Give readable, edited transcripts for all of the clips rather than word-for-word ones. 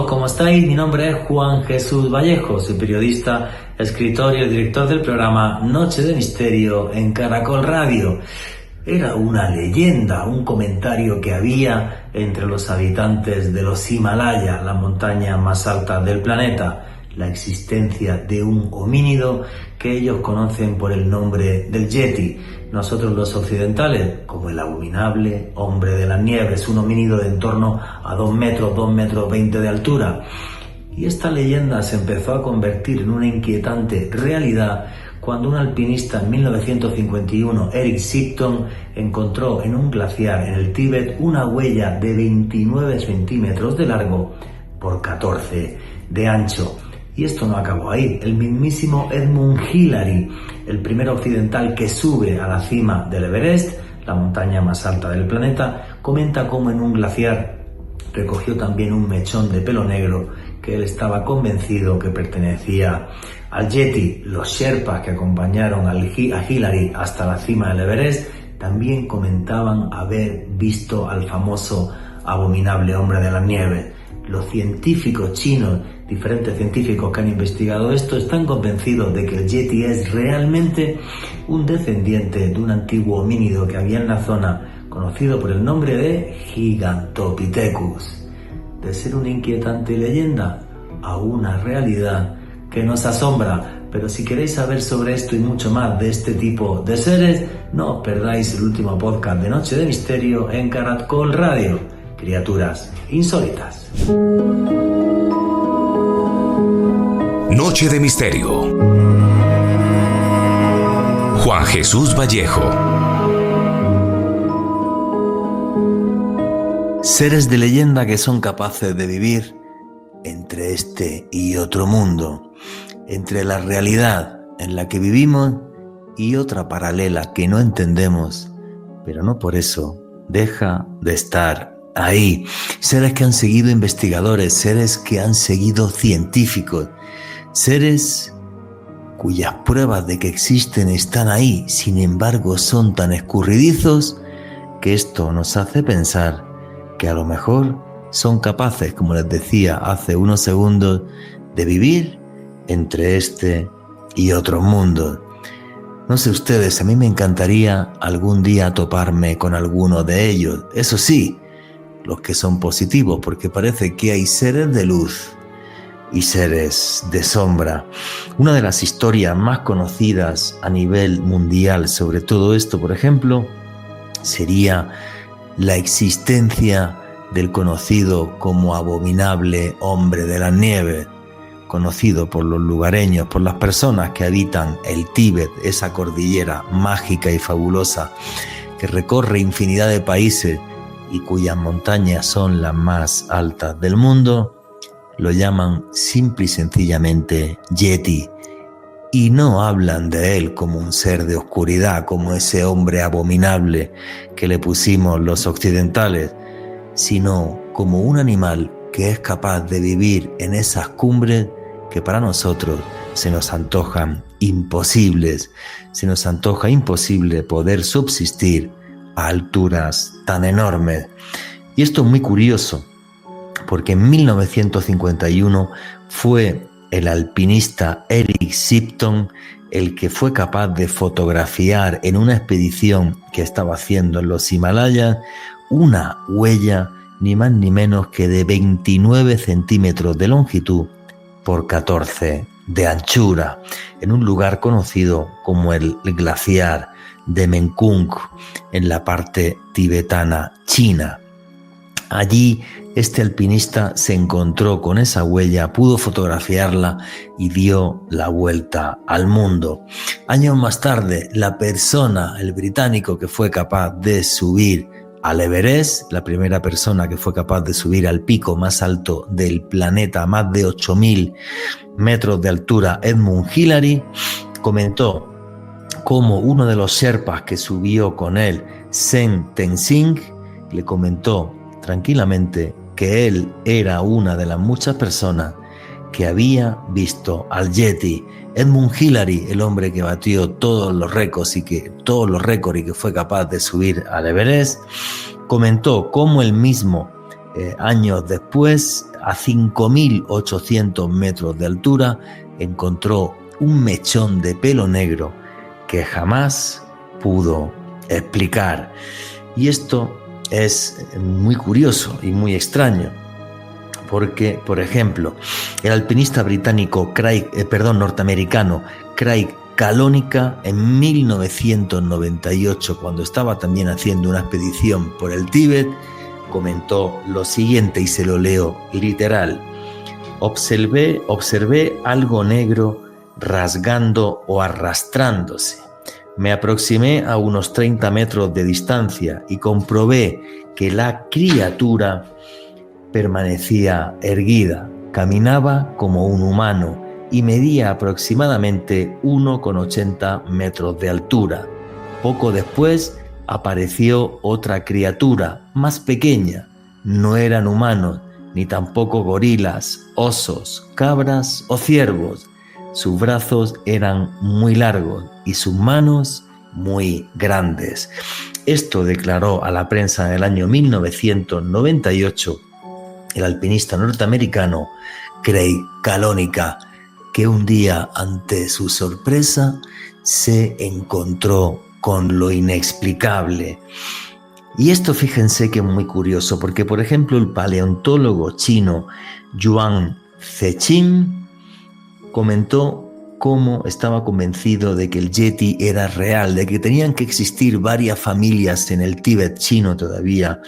todos, ¿cómo estáis? Mi nombre es Juan Jesús Vallejo, soy periodista, escritor y el director del programa Noche de Misterio en Caracol Radio. Era una leyenda, un comentario que había entre los habitantes de los Himalayas, la montaña más alta del planeta, la existencia de un homínido que ellos conocen por el nombre del Yeti. Nosotros los occidentales, como el abominable hombre de las nieves, un homínido de en torno a 2 metros 20 de altura. Y esta leyenda se empezó a convertir en una inquietante realidad cuando un alpinista en 1951, Eric Shipton, encontró en un glaciar en el Tíbet una huella de 29 centímetros de largo por 14 de ancho. Y esto no acabó ahí. El mismísimo Edmund Hillary, el primer occidental que sube a la cima del Everest, la montaña más alta del planeta, comenta cómo en un glaciar recogió también un mechón de pelo negro que él estaba convencido que pertenecía al Yeti. Los Sherpas que acompañaron a Hillary hasta la cima del Everest también comentaban haber visto al famoso abominable hombre de las nieves. Los científicos chinos, diferentes científicos que han investigado esto, están convencidos de que el Yeti es realmente un descendiente de un antiguo homínido que había en la zona, conocido por el nombre de Gigantopithecus. De ser una inquietante leyenda a una realidad que nos asombra. Pero si queréis saber sobre esto y mucho más de este tipo de seres, no os perdáis el último podcast de Noche de Misterio en Caracol Radio. Criaturas insólitas. Noche de Misterio. Juan Jesús Vallejo. Seres de leyenda que son capaces de vivir entre este y otro mundo, entre la realidad en la que vivimos y otra paralela que no entendemos, pero no por eso deja de estar ahí. Seres que han seguido investigadores, seres que han seguido científicos, seres cuyas pruebas de que existen están ahí, sin embargo son tan escurridizos que esto nos hace pensar que a lo mejor son capaces, como les decía hace unos segundos, de vivir entre este y otro mundo. No sé ustedes, a mí me encantaría algún día toparme con alguno de ellos. Eso sí, los que son positivos, porque parece que hay seres de luz y seres de sombra. Una de las historias más conocidas a nivel mundial sobre todo esto, por ejemplo, sería la existencia del conocido como abominable hombre de las nieves, conocido por los lugareños, por las personas que habitan el Tíbet, esa cordillera mágica y fabulosa que recorre infinidad de países y cuyas montañas son las más altas del mundo. Lo llaman simple y sencillamente Yeti, y no hablan de él como un ser de oscuridad, como ese hombre abominable que le pusimos los occidentales, sino como un animal que es capaz de vivir en esas cumbres que para nosotros se nos antojan imposibles. Se nos antoja imposible poder subsistir a alturas tan enormes. Y esto es muy curioso, porque en 1951 fue el alpinista Eric Shipton el que fue capaz de fotografiar en una expedición que estaba haciendo en los Himalayas una huella ni más ni menos que de 29 centímetros de longitud por 14 de anchura, en un lugar conocido como el glaciar de Mekong, en la parte tibetana china. Allí este alpinista se encontró con esa huella, pudo fotografiarla y dio la vuelta al mundo. Años más tarde, la persona, el británico que fue capaz de subir al Everest, la primera persona que fue capaz de subir al pico más alto del planeta, a más de 8.000 metros de altura, Edmund Hillary, comentó cómo uno de los Sherpas que subió con él, Sen Tenzing, le comentó tranquilamente que él era una de las muchas personas que había visto al Yeti. Edmund Hillary, el hombre que batió todos los récords y que fue capaz de subir al Everest, comentó cómo él mismo, años después, a 5.800 metros de altura, encontró un mechón de pelo negro que jamás pudo explicar. Y esto es muy curioso y muy extraño, porque, por ejemplo, el alpinista norteamericano Craig Kalonica, en 1998, cuando estaba también haciendo una expedición por el Tíbet, comentó lo siguiente, y se lo leo literal: observé algo negro rasgando o arrastrándose. Me aproximé a unos 30 metros de distancia y comprobé que la criatura permanecía erguida, caminaba como un humano y medía aproximadamente 1,80 metros de altura. Poco después apareció otra criatura más pequeña. No eran humanos, ni tampoco gorilas, osos, cabras o ciervos. Sus brazos eran muy largos y sus manos muy grandes. Esto declaró a la prensa en el año 1998 el alpinista norteamericano Craig Kalonica, que un día, ante su sorpresa, se encontró con lo inexplicable. Y esto, fíjense que es muy curioso, porque por ejemplo el paleontólogo chino Yuan Zheqin comentó cómo estaba convencido de que el Yeti era real, de que tenían que existir varias familias en el Tíbet chino todavía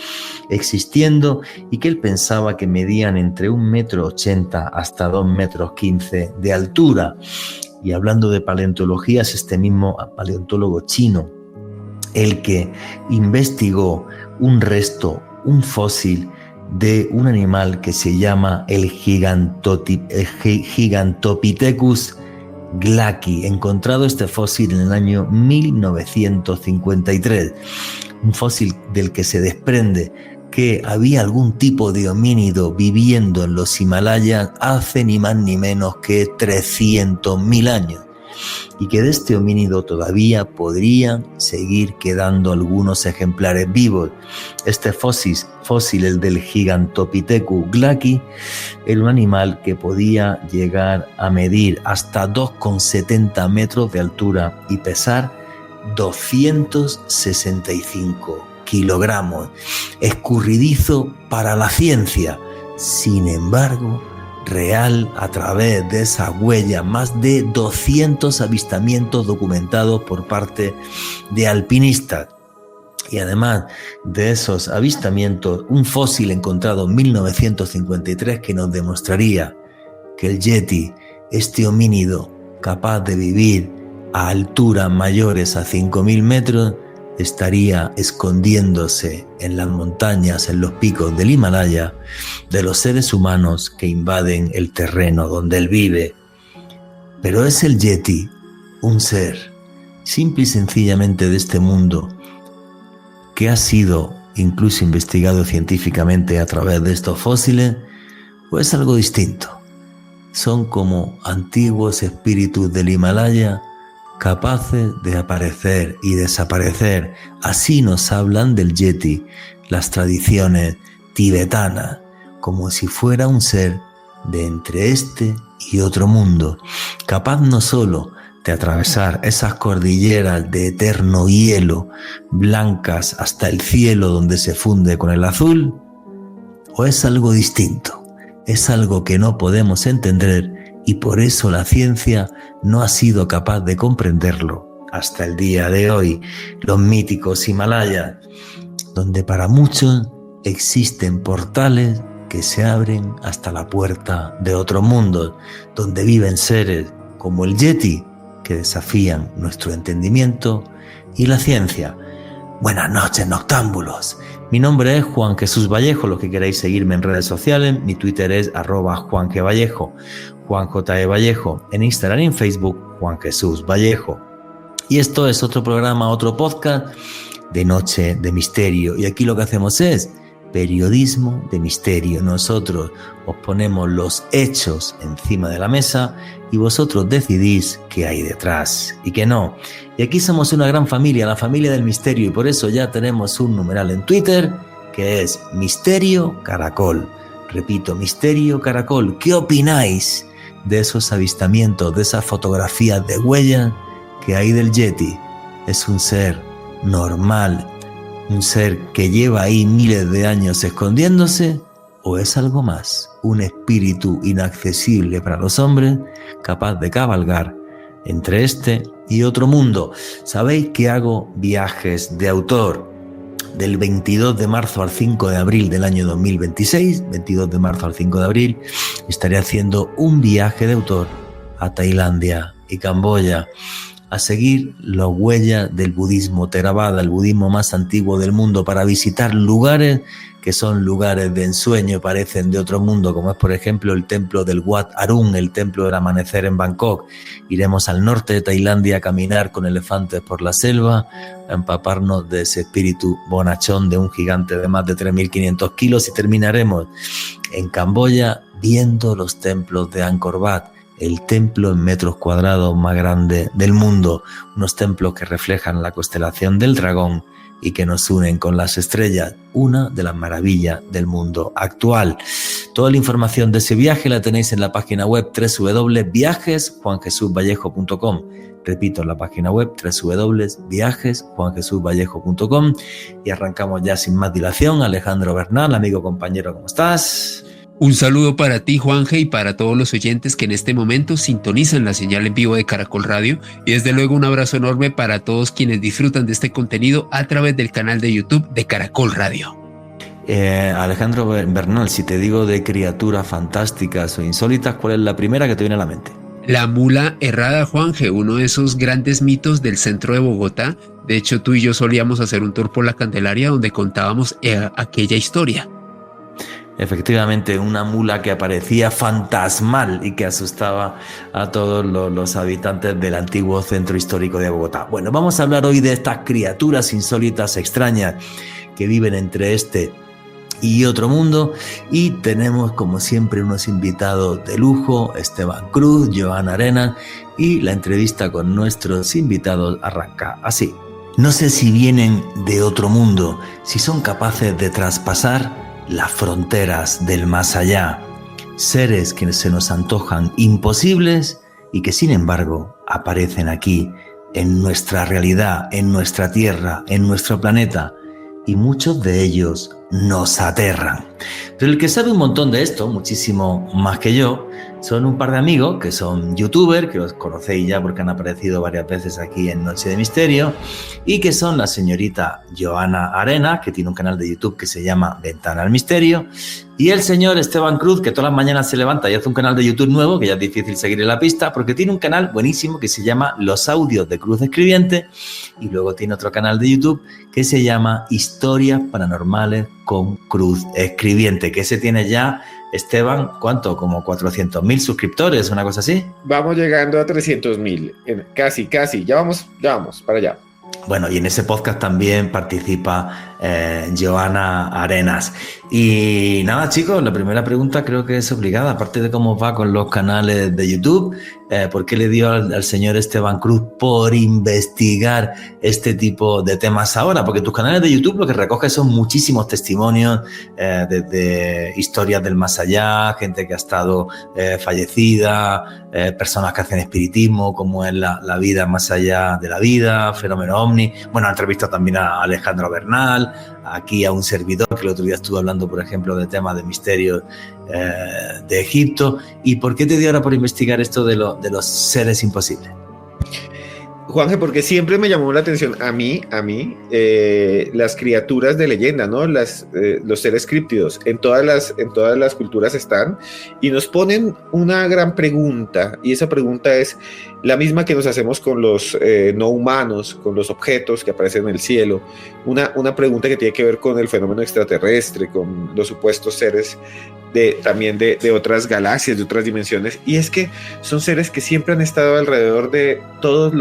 existiendo, y que él pensaba que medían entre 1,80 m hasta 2,15 m de altura. Y hablando de paleontología, es este mismo paleontólogo chino el que investigó un resto, un fósil de un animal que se llama el Gigantopithecus glaki, encontrado este fósil en el año 1953, un fósil del que se desprende que había algún tipo de homínido viviendo en los Himalayas hace ni más ni menos que 300.000 años, y que de este homínido todavía podrían seguir quedando algunos ejemplares vivos. Este fósil, el del Gigantopithecus glaki, era un animal que podía llegar a medir hasta 2,70 metros de altura y pesar 265 kilogramos. Escurridizo para la ciencia, sin embargo, real a través de esa huella, más de 200 avistamientos documentados por parte de alpinistas. Y además de esos avistamientos, un fósil encontrado en 1953 que nos demostraría que el Yeti, este homínido capaz de vivir a alturas mayores a 5.000 metros, estaría escondiéndose en las montañas, en los picos del Himalaya, de los seres humanos que invaden el terreno donde él vive. Pero es el Yeti un ser simple y sencillamente de este mundo, que ha sido incluso investigado científicamente a través de estos fósiles, o es algo distinto. Son como antiguos espíritus del Himalaya, capaces de aparecer y desaparecer. Así nos hablan del Yeti las tradiciones tibetanas, como si fuera un ser de entre este y otro mundo, capaz no solo de atravesar esas cordilleras de eterno hielo, blancas hasta el cielo donde se funde con el azul, o es algo distinto, es algo que no podemos entender, y por eso la ciencia no ha sido capaz de comprenderlo hasta el día de hoy. Los míticos Himalayas, donde para muchos existen portales que se abren hasta la puerta de otro mundo, donde viven seres como el Yeti que desafían nuestro entendimiento y la ciencia. Buenas noches, noctámbulos. Mi nombre es Juan Jesús Vallejo. Los que queráis seguirme en redes sociales, mi Twitter es @JuanGVallejo, Juan J. Vallejo, en Instagram y en Facebook, Juan Jesús Vallejo. Y esto es otro programa, otro podcast de Noche de Misterio. Y aquí lo que hacemos es periodismo de misterio. Nosotros os ponemos los hechos encima de la mesa y vosotros decidís qué hay detrás y qué no. Y aquí somos una gran familia, la familia del misterio, y por eso ya tenemos un numeral en Twitter que es Misterio Caracol. Repito, Misterio Caracol, ¿qué opináis de esos avistamientos, de esas fotografías de huella que hay del Yeti? ¿Es un ser normal, un ser que lleva ahí miles de años escondiéndose, o es algo más, un espíritu inaccesible para los hombres, capaz de cabalgar entre este y otro mundo? Sabéis que hago viajes de autor del 22 de marzo al 5 de abril del año 2026, 22 de marzo al 5 de abril, estaré haciendo un viaje de autor a Tailandia y Camboya, a seguir las huellas del budismo Theravada, el budismo más antiguo del mundo, para visitar lugares que son lugares de ensueño, parecen de otro mundo, como es por ejemplo el templo del Wat Arun, el templo del amanecer en Bangkok. Iremos al norte de Tailandia a caminar con elefantes por la selva, a empaparnos de ese espíritu bonachón de un gigante de más de 3.500 kilos, y terminaremos en Camboya viendo los templos de Angkor Wat, el templo en metros cuadrados más grande del mundo, unos templos que reflejan la constelación del dragón y que nos unen con las estrellas, una de las maravillas del mundo actual. Toda la información de ese viaje la tenéis en la página web www.viajesjuanjesusvallejo.com. Repito, en la página web www.viajesjuanjesusvallejo.com. Y arrancamos ya sin más dilación. Alejandro Bernal, amigo, compañero, ¿cómo estás? Un saludo para ti, Juanje, y para todos los oyentes que en este momento sintonizan la señal en vivo de Caracol Radio, y desde luego un abrazo enorme para todos quienes disfrutan de este contenido a través del canal de YouTube de Caracol Radio. Alejandro Bernal, si te digo de criaturas fantásticas o insólitas, ¿cuál es la primera que te viene a la mente? La mula errada, Juanje, uno de esos grandes mitos del centro de Bogotá. De hecho, tú y yo solíamos hacer un tour por la Candelaria donde contábamos aquella historia. Efectivamente, una mula que aparecía fantasmal y que asustaba a todos los habitantes del antiguo centro histórico de Bogotá. Bueno, vamos a hablar hoy de estas criaturas insólitas, extrañas, que viven entre este y otro mundo, y tenemos como siempre unos invitados de lujo: Esteban Cruz, Joana Arenas, y la entrevista con nuestros invitados arranca así. No sé si vienen de otro mundo, si son capaces de traspasar las fronteras del más allá, seres que se nos antojan imposibles y que sin embargo aparecen aquí, en nuestra realidad, en nuestra tierra, en nuestro planeta, y muchos de ellos nos aterran. Pero el que sabe un montón de esto, muchísimo más que yo, son un par de amigos que son youtubers, que los conocéis ya porque han aparecido varias veces aquí en Noche de Misterio, y que son la señorita Joana Arenas, que tiene un canal de YouTube que se llama Ventana al Misterio, y el señor Esteban Cruz, que todas las mañanas se levanta y hace un canal de YouTube nuevo, que ya es difícil seguir en la pista, porque tiene un canal buenísimo que se llama Los Audios de Cruz Escribiente, y luego tiene otro canal de YouTube que se llama Historias Paranormales con Cruz Escribiente, que ese tiene ya, Esteban, ¿cuánto? Como 400.000 suscriptores, una cosa así. Vamos llegando a 300.000, casi, ya vamos para allá. Bueno, y en ese podcast también participa Joana Arenas. Y nada, chicos, la primera pregunta creo que es obligada, aparte de cómo va con los canales de YouTube. ¿Por qué le dio al señor Esteban Cruz por investigar este tipo de temas ahora? Porque tus canales de YouTube lo que recoge son muchísimos testimonios desde historias del más allá, gente que ha estado fallecida, personas que hacen espiritismo, cómo es la vida más allá de la vida, fenómeno ovni. Bueno, ha entrevistado también a Alejandro Bernal, aquí a un servidor que el otro día estuvo hablando, por ejemplo, de temas de misterios de Egipto. ¿Y por qué te dio ahora por investigar esto de los seres imposibles? Juanje, porque siempre me llamó la atención a mí, las criaturas de leyenda, ¿no? Los seres críptidos, en todas las culturas están, y nos ponen una gran pregunta, y esa pregunta es la misma que nos hacemos con los no humanos, con los objetos que aparecen en el cielo, una pregunta que tiene que ver con el fenómeno extraterrestre, con los supuestos seres también de otras galaxias, de otras dimensiones, y es que son seres que siempre han estado alrededor de todas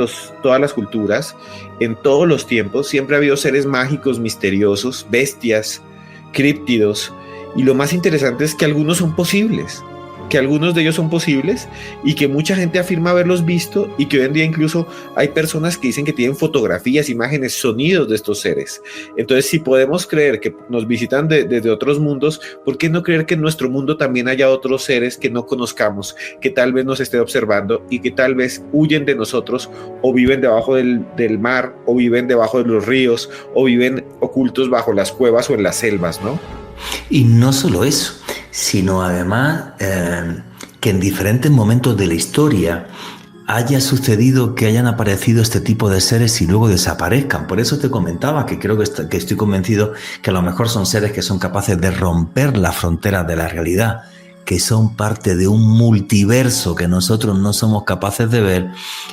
las culturas, en todos los tiempos. Siempre ha habido seres mágicos, misteriosos, bestias, críptidos, y lo más interesante es que algunos son posibles. que algunos de ellos son posibles y que mucha gente afirma haberlos visto, y que hoy en día incluso hay personas que dicen que tienen fotografías, imágenes, sonidos de estos seres. Entonces, si podemos creer que nos visitan desde otros mundos, ¿por qué no creer que en nuestro mundo también haya otros seres que no conozcamos, que tal vez nos estén observando y que tal vez huyen de nosotros, o viven debajo del mar, o viven debajo de los ríos, o viven ocultos bajo las cuevas o en las selvas, ¿no? Y no solo eso, sino además que en diferentes momentos de la historia haya sucedido que hayan aparecido este tipo de seres y luego desaparezcan. Por eso te comentaba que creo que estoy convencido que a lo mejor son seres que son capaces de romper las fronteras de la realidad, que son parte de un multiverso que nosotros no somos capaces de ver,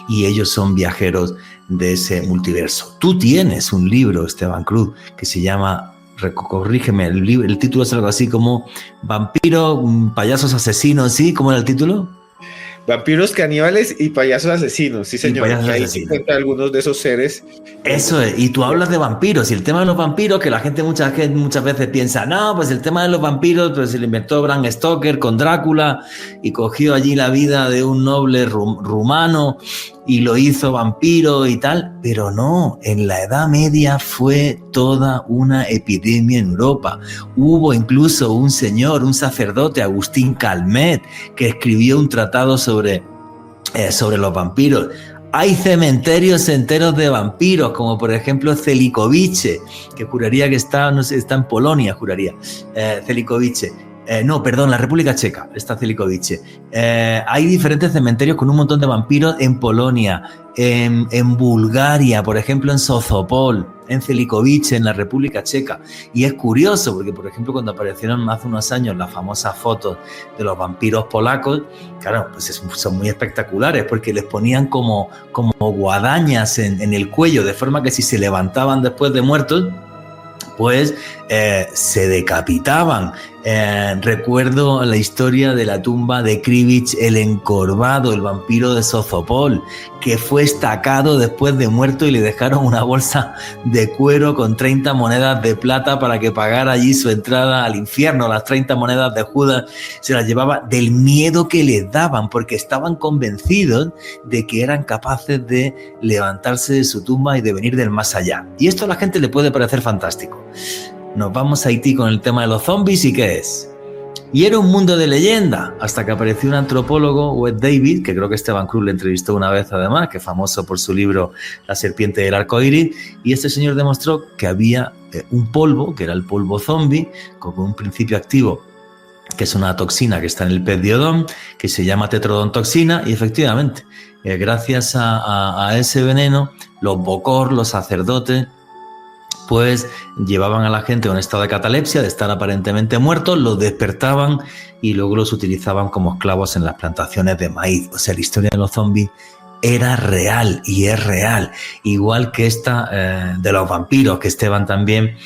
y ellos son viajeros de ese multiverso. Tú tienes un libro, Esteban Cruz, que se llama, corrígeme, el título es algo así como Vampiros, Payasos Asesinos, ¿sí? ¿Cómo era el título? Vampiros, caníbales y payasos asesinos, sí señor. Y ahí se encuentran algunos de esos seres. Eso es, y tú hablas de vampiros, y el tema de los vampiros, que la gente muchas veces piensa, no, pues el tema de los vampiros, pues se lo inventó Bram Stoker con Drácula, y cogió allí la vida de un noble rumano, y lo hizo vampiro y tal, pero no, en la Edad Media fue toda una epidemia en Europa. Hubo incluso un señor, un sacerdote, Agustín Calmet, que escribió un tratado sobre los vampiros. Hay cementerios enteros de vampiros, como por ejemplo Celikovice, que juraría que está, no sé, está en Polonia, juraría, Celikovice. La República Checa, está Celikovice. Hay diferentes cementerios con un montón de vampiros en Polonia, en Bulgaria, por ejemplo en Sozopol, en Celikovice, en la República Checa. Y es curioso porque, por ejemplo, cuando aparecieron hace unos años las famosas fotos de los vampiros polacos, claro, pues son muy espectaculares porque les ponían como guadañas en el cuello, de forma que si se levantaban después de muertos, pues se decapitaban. Recuerdo la historia de la tumba de Krivich el Encorvado, el vampiro de Sozopol, que fue estacado después de muerto y le dejaron una bolsa de cuero con 30 monedas de plata para que pagara allí su entrada al infierno. Las 30 monedas de Judas se las llevaba del miedo que les daban, porque estaban convencidos de que eran capaces de levantarse de su tumba y de venir del más allá. Y esto a la gente le puede parecer fantástico. Nos vamos a Haití con el tema de los zombies, ¿y qué es? Y era un mundo de leyenda, hasta que apareció un antropólogo, Wes David, que creo que Esteban Cruz le entrevistó una vez además, que es famoso por su libro La serpiente del arco iris, y este señor demostró que había un polvo, que era el polvo zombie, con un principio activo, que es una toxina que está en el pez diodón, que se llama tetrodontoxina, y efectivamente, gracias a ese veneno, los bokor, los sacerdotes, pues llevaban a la gente a un estado de catalepsia, de estar aparentemente muertos, los despertaban y luego los utilizaban como esclavos en las plantaciones de maíz. O sea, la historia de los zombies era real y es real, igual que esta de los vampiros, que Esteban también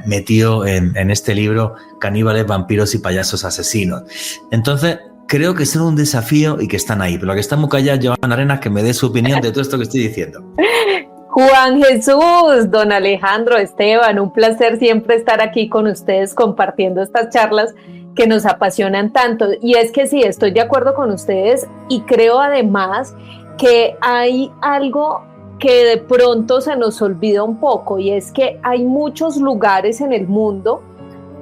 metió en este libro, Caníbales, Vampiros y Payasos Asesinos. Entonces, creo que es un desafío y que están ahí, pero lo que está muy callado, Joan Arenas, que me dé su opinión de todo esto que estoy diciendo. Juan Jesús, don Alejandro, Esteban, un placer siempre estar aquí con ustedes compartiendo estas charlas que nos apasionan tanto. Y es que sí, estoy de acuerdo con ustedes y creo además que hay algo que de pronto se nos olvida un poco, y es que hay muchos lugares en el mundo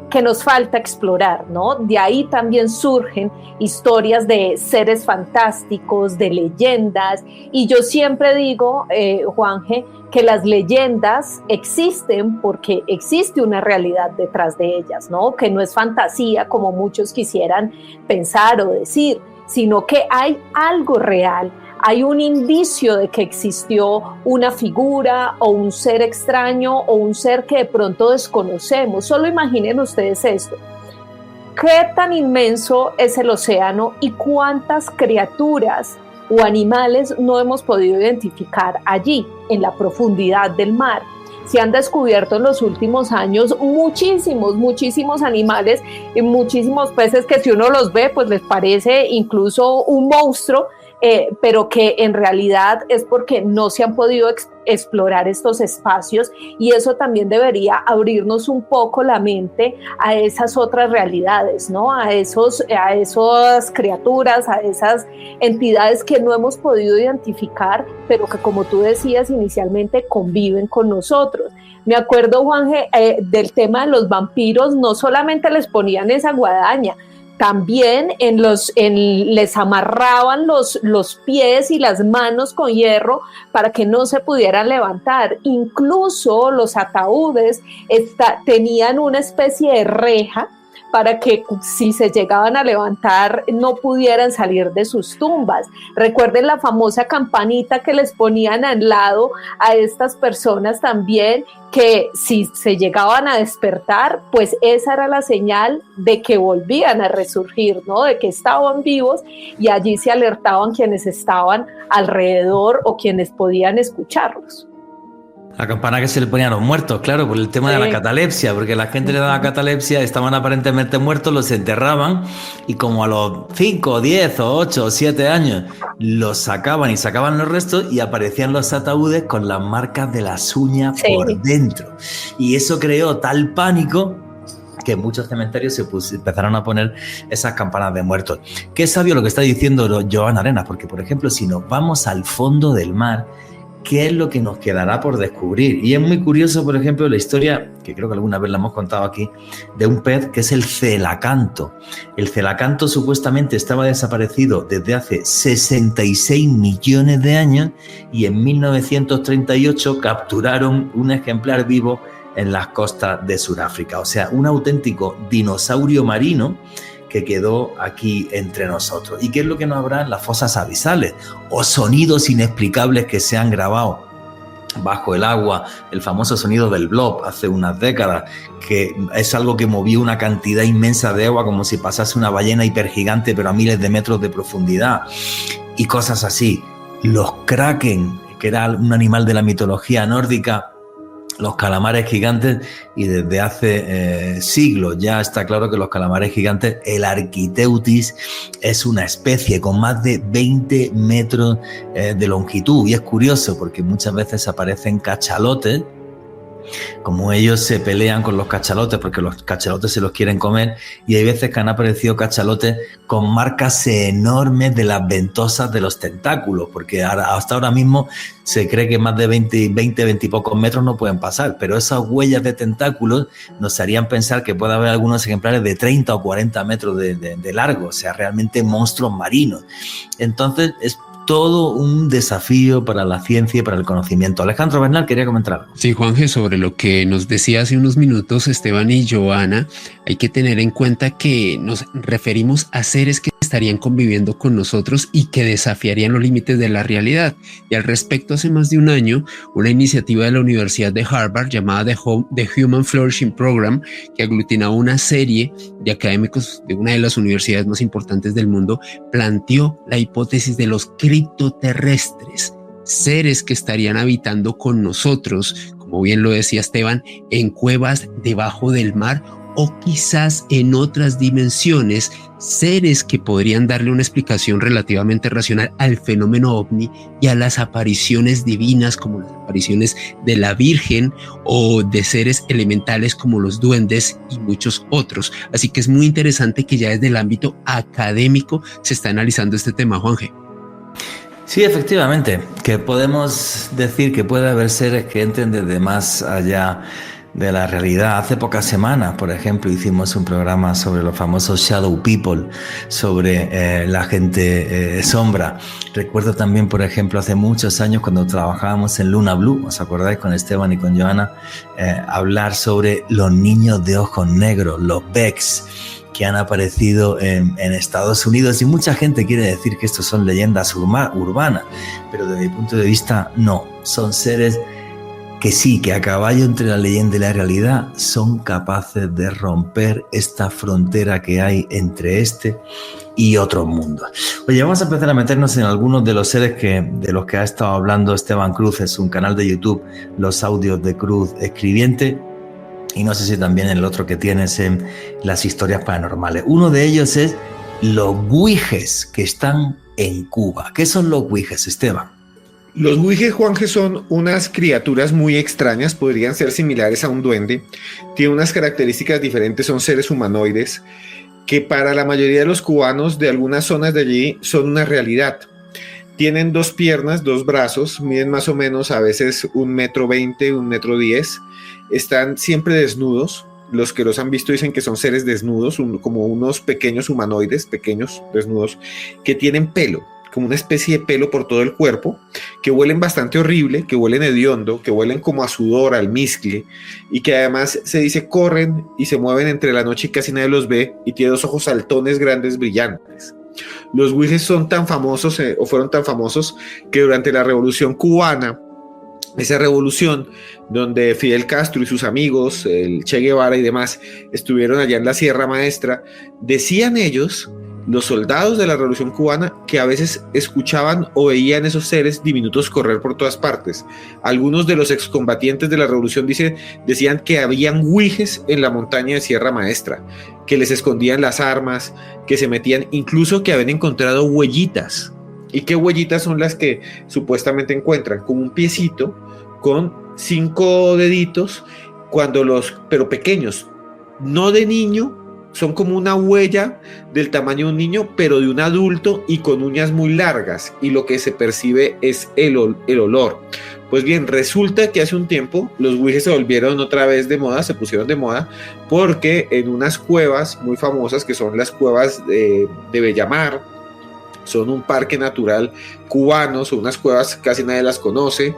que nos falta explorar, ¿no? De ahí también surgen historias de seres fantásticos, de leyendas, y yo siempre digo, Juanje, que las leyendas existen porque existe una realidad detrás de ellas, ¿no? Que no es fantasía como muchos quisieran pensar o decir, sino que hay algo real. Hay un indicio de que existió una figura o un ser extraño o un ser que de pronto desconocemos. Solo imaginen ustedes esto. ¿Qué tan inmenso es el océano y cuántas criaturas o animales no hemos podido identificar allí, en la profundidad del mar? Se han descubierto en los últimos años muchísimos animales y muchísimos peces que si uno los ve, pues les parece incluso un monstruo, pero que en realidad es porque no se han podido explorar estos espacios, y eso también debería abrirnos un poco la mente a esas otras realidades, ¿no? A esas criaturas, a esas entidades que no hemos podido identificar, pero que, como tú decías inicialmente, conviven con nosotros. Me acuerdo, Juanje, del tema de los vampiros. No solamente les ponían esa guadaña, también les amarraban los pies y las manos con hierro para que no se pudieran levantar. Incluso los ataúdes tenían una especie de reja para que, si se llegaban a levantar, no pudieran salir de sus tumbas. Recuerden la famosa campanita que les ponían al lado a estas personas también, que si se llegaban a despertar, pues esa era la señal de que volvían a resurgir, ¿no? De que estaban vivos, y allí se alertaban quienes estaban alrededor o quienes podían escucharlos. La campana que se le ponía a los muertos, claro, por el tema de la catalepsia, porque la gente le daba catalepsia, estaban aparentemente muertos, los enterraban, y como a los 5, 10 o 8 o 7 años los sacaban y sacaban los restos, y aparecían los ataúdes con las marcas de las uñas por dentro. Y eso creó tal pánico que en muchos cementerios empezaron a poner esas campanas de muertos. Qué sabio lo que está diciendo Joan Arenas, porque, por ejemplo, si nos vamos al fondo del mar, ¿qué es lo que nos quedará por descubrir? Y es muy curioso, por ejemplo, la historia, que creo que alguna vez la hemos contado aquí, de un pez que es el celacanto. El celacanto supuestamente estaba desaparecido desde hace 66 millones de años, y en 1938 capturaron un ejemplar vivo en las costas de Sudáfrica. O sea, un auténtico dinosaurio marino que quedó aquí entre nosotros. ¿Y qué es lo que nos habrá en las fosas abisales? O sonidos inexplicables que se han grabado bajo el agua, el famoso sonido del blob hace unas décadas, que es algo que movió una cantidad inmensa de agua como si pasase una ballena hipergigante, pero a miles de metros de profundidad, y cosas así. Los kraken, que era un animal de la mitología nórdica, los calamares gigantes, y desde hace siglos ya está claro que los calamares gigantes, el Architeuthis, es una especie con más de 20 metros de longitud. Y es curioso porque muchas veces aparecen cachalotes, como ellos se pelean con los cachalotes porque los cachalotes se los quieren comer, y hay veces que han aparecido cachalotes con marcas enormes de las ventosas de los tentáculos, porque hasta ahora mismo se cree que más de 20 y pocos metros no pueden pasar, pero esas huellas de tentáculos nos harían pensar que puede haber algunos ejemplares de 30 o 40 metros de largo, o sea, realmente monstruos marinos. Entonces es todo un desafío para la ciencia y para el conocimiento. Alejandro Bernal quería comentar algo. Sí, Juanje, sobre lo que nos decía hace unos minutos Esteban y Joana, hay que tener en cuenta que nos referimos a seres que estarían conviviendo con nosotros y que desafiarían los límites de la realidad. Y al respecto, hace más de un año, una iniciativa de la Universidad de Harvard llamada The Human Flourishing Program, que aglutinaba una serie de académicos de una de las universidades más importantes del mundo, planteó la hipótesis de los criptoterrestres, seres que estarían habitando con nosotros, como bien lo decía Esteban, en cuevas debajo del mar, o quizás en otras dimensiones, seres que podrían darle una explicación relativamente racional al fenómeno ovni y a las apariciones divinas, como las apariciones de la Virgen, o de seres elementales como los duendes y muchos otros. Así que es muy interesante que ya desde el ámbito académico se está analizando este tema, Juanje. Sí, efectivamente, que podemos decir que puede haber seres que entren desde más allá de la realidad. Hace pocas semanas, por ejemplo, hicimos un programa sobre los famosos Shadow People, sobre la gente sombra. Recuerdo también, por ejemplo, hace muchos años cuando trabajábamos en Luna Blue, ¿os acordáis? Con Esteban y con Joana, hablar sobre los niños de ojos negros, los Becks, que han aparecido en Estados Unidos, y mucha gente quiere decir que estos son leyendas urbanas, pero desde mi punto de vista no, son seres que sí, que a caballo entre la leyenda y la realidad son capaces de romper esta frontera que hay entre este y otros mundos. Oye, vamos a empezar a meternos en algunos de los seres de los que ha estado hablando Esteban Cruz en su canal de YouTube, Los Audios de Cruz Escribiente, y no sé si también el otro que tienes en las historias paranormales. Uno de ellos es los guijes, que están en Cuba. ¿Qué son los Ouijes, Esteban? Los Ouijes, Juanje, son unas criaturas muy extrañas, podrían ser similares a un duende, tienen unas características diferentes, son seres humanoides que para la mayoría de los cubanos de algunas zonas de allí son una realidad. Tienen 2 piernas, 2 brazos, miden más o menos a veces 1,20 m, 1,10 m, están siempre desnudos. Los que los han visto dicen que son seres desnudos, como unos pequeños humanoides, pequeños desnudos, que tienen pelo, como una especie de pelo por todo el cuerpo, que huelen bastante horrible, que huelen hediondo, que huelen como a sudor, almizcle, y que además se dice corren y se mueven entre la noche y casi nadie los ve, y tiene 2 ojos saltones grandes brillantes. Los Ouijes son tan famosos, o fueron tan famosos, que durante la Revolución Cubana, esa revolución donde Fidel Castro y sus amigos, el Che Guevara y demás, estuvieron allá en la Sierra Maestra, decían ellos, los soldados de la Revolución Cubana, que a veces escuchaban o veían esos seres diminutos correr por todas partes. Algunos de los excombatientes de la Revolución decían que habían Ouijes en la montaña de Sierra Maestra, que les escondían las armas, que se metían, incluso que habían encontrado huellitas. ¿Y qué huellitas son las que supuestamente encuentran? Como un piecito con 5 deditos, pero pequeños, no de niño, son como una huella del tamaño de un niño, pero de un adulto y con uñas muy largas, y lo que se percibe es el olor. Pues bien, resulta que hace un tiempo los Ouijes se volvieron otra vez de moda, se pusieron de moda, porque en unas cuevas muy famosas, que son las cuevas de Bellamar, son un parque natural cubano, son unas cuevas casi nadie las conoce,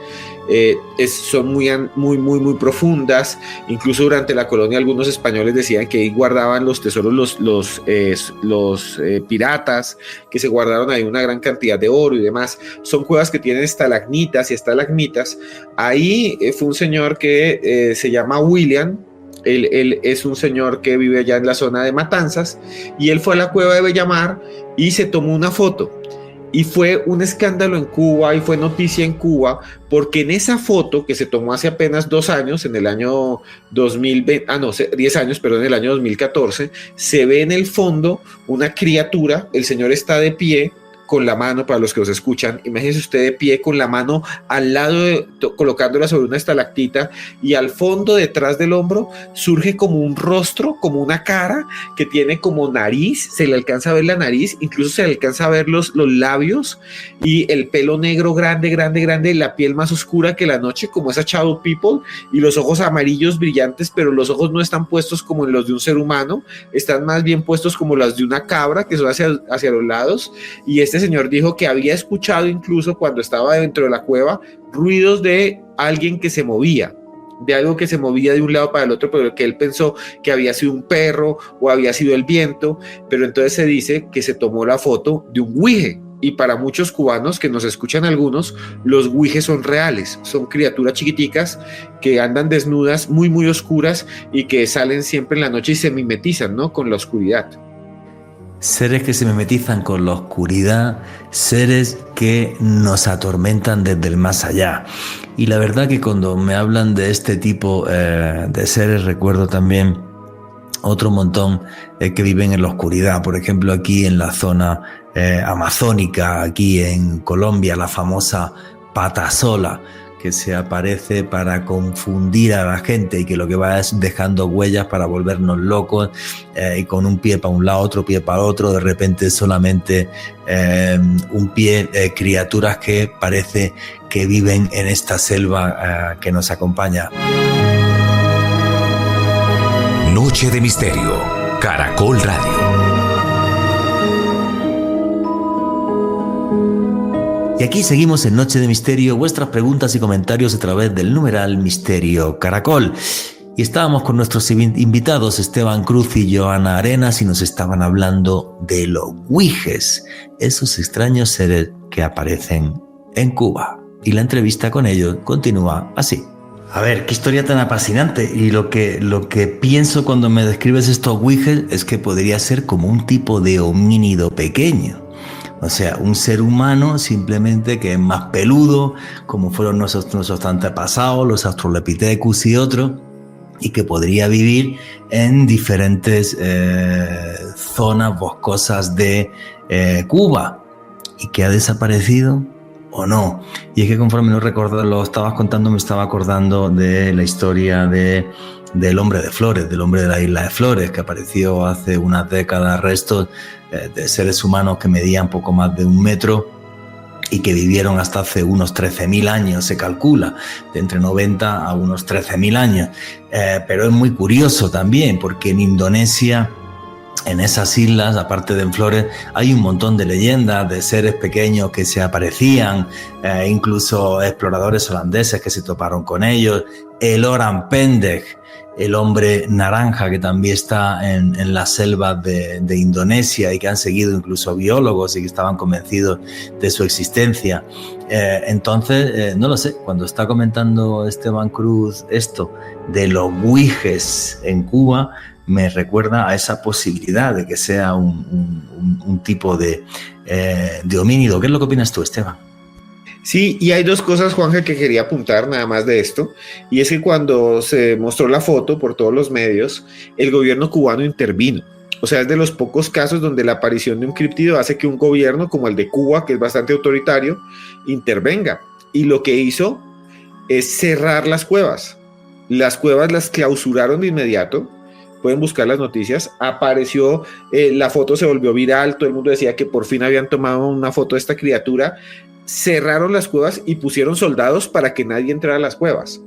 son muy profundas. Incluso durante la colonia algunos españoles decían que ahí guardaban los tesoros los piratas, que se guardaron ahí una gran cantidad de oro y demás. Son cuevas que tienen estalagmitas y estalagmitas. Ahí fue un señor que se llama William. Él es un señor que vive allá en la zona de Matanzas, y él fue a la cueva de Bellamar y se tomó una foto, y fue un escándalo en Cuba y fue noticia en Cuba, porque en esa foto que se tomó hace apenas 2 años, en el año 2020, 10 años, perdón, en el año 2014, se ve en el fondo una criatura, el señor está de pie, con la mano, para los que los escuchan, imagínese usted de pie con la mano al lado, colocándola sobre una estalactita, y al fondo, detrás del hombro, surge como un rostro, como una cara, que tiene como nariz, se le alcanza a ver la nariz, incluso se le alcanza a ver los labios, y el pelo negro grande, la piel más oscura que la noche, como esa Shadow People, y los ojos amarillos brillantes, pero los ojos no están puestos como en los de un ser humano, están más bien puestos como los de una cabra, que son hacia los lados, y este señor dijo que había escuchado incluso cuando estaba dentro de la cueva ruidos de alguien que se movía, de algo que se movía de un lado para el otro, pero que él pensó que había sido un perro o había sido el viento. Pero entonces se dice que se tomó la foto de un Ouije, y para muchos cubanos que nos escuchan algunos, los Ouijes son reales, son criaturas chiquiticas que andan desnudas, muy oscuras, y que salen siempre en la noche y se mimetizan, ¿no?, con la oscuridad. Seres que se mimetizan con la oscuridad, seres que nos atormentan desde el más allá. Y la verdad que cuando me hablan de este tipo de seres, recuerdo también otro montón que viven en la oscuridad. Por ejemplo, aquí en la zona amazónica, aquí en Colombia, la famosa pata sola, que se aparece para confundir a la gente y que lo que va es dejando huellas para volvernos locos, y con un pie para un lado, otro pie para otro, de repente solamente un pie, criaturas que parece que viven en esta selva que nos acompaña. Noche de Misterio, Caracol Radio. Y aquí seguimos en Noche de Misterio, vuestras preguntas y comentarios a través del numeral Misterio Caracol. Y estábamos con nuestros invitados Esteban Cruz y Joana Arenas, y nos estaban hablando de los Ouijes, esos extraños seres que aparecen en Cuba. Y la entrevista con ellos continúa así. A ver, qué historia tan apasionante. Y lo que pienso cuando me describes estos Ouijes es que podría ser como un tipo de homínido pequeño. O sea, un ser humano simplemente que es más peludo, como fueron nuestros antepasados, los Australopithecus y otros, y que podría vivir en diferentes zonas boscosas de Cuba. y que ha desaparecido o no. Y es que conforme lo estabas contando, me estaba acordando de la historia del hombre de Flores, del hombre de la isla de Flores, que apareció hace unas décadas, restos de seres humanos que medían poco más de 1 metro y que vivieron hasta hace unos 13.000 años, se calcula, de entre 90 a unos 13.000 años. Pero es muy curioso también, porque en Indonesia, en esas islas, aparte de en Flores, hay un montón de leyendas de seres pequeños que se aparecían, incluso exploradores holandeses que se toparon con ellos, el Orang Pendek, el hombre naranja, que también está en las selvas de Indonesia y que han seguido incluso biólogos y que estaban convencidos de su existencia. Entonces, no lo sé, cuando está comentando Esteban Cruz esto de los Wiges en Cuba, me recuerda a esa posibilidad de que sea un tipo de homínido. ¿Qué es lo que opinas tú, Esteban? Sí, y hay 2 cosas, Juanje, que quería apuntar nada más de esto, y es que cuando se mostró la foto por todos los medios, el gobierno cubano intervino. O sea, es de los pocos casos donde la aparición de un críptido hace que un gobierno como el de Cuba, que es bastante autoritario, intervenga. Y lo que hizo es cerrar las cuevas. Las cuevas las clausuraron de inmediato. Pueden buscar las noticias. Apareció, la foto se volvió viral, todo el mundo decía que por fin habían tomado una foto de esta criatura. Cerraron las cuevas y pusieron soldados para que nadie entrara a las cuevas.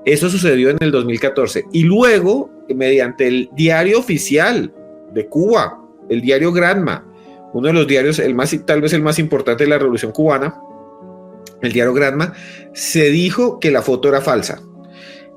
Eso sucedió en el 2014. Y luego, mediante el diario oficial de Cuba, el diario Granma, uno de los diarios, tal vez el más importante de la Revolución Cubana, el diario Granma, se dijo que la foto era falsa.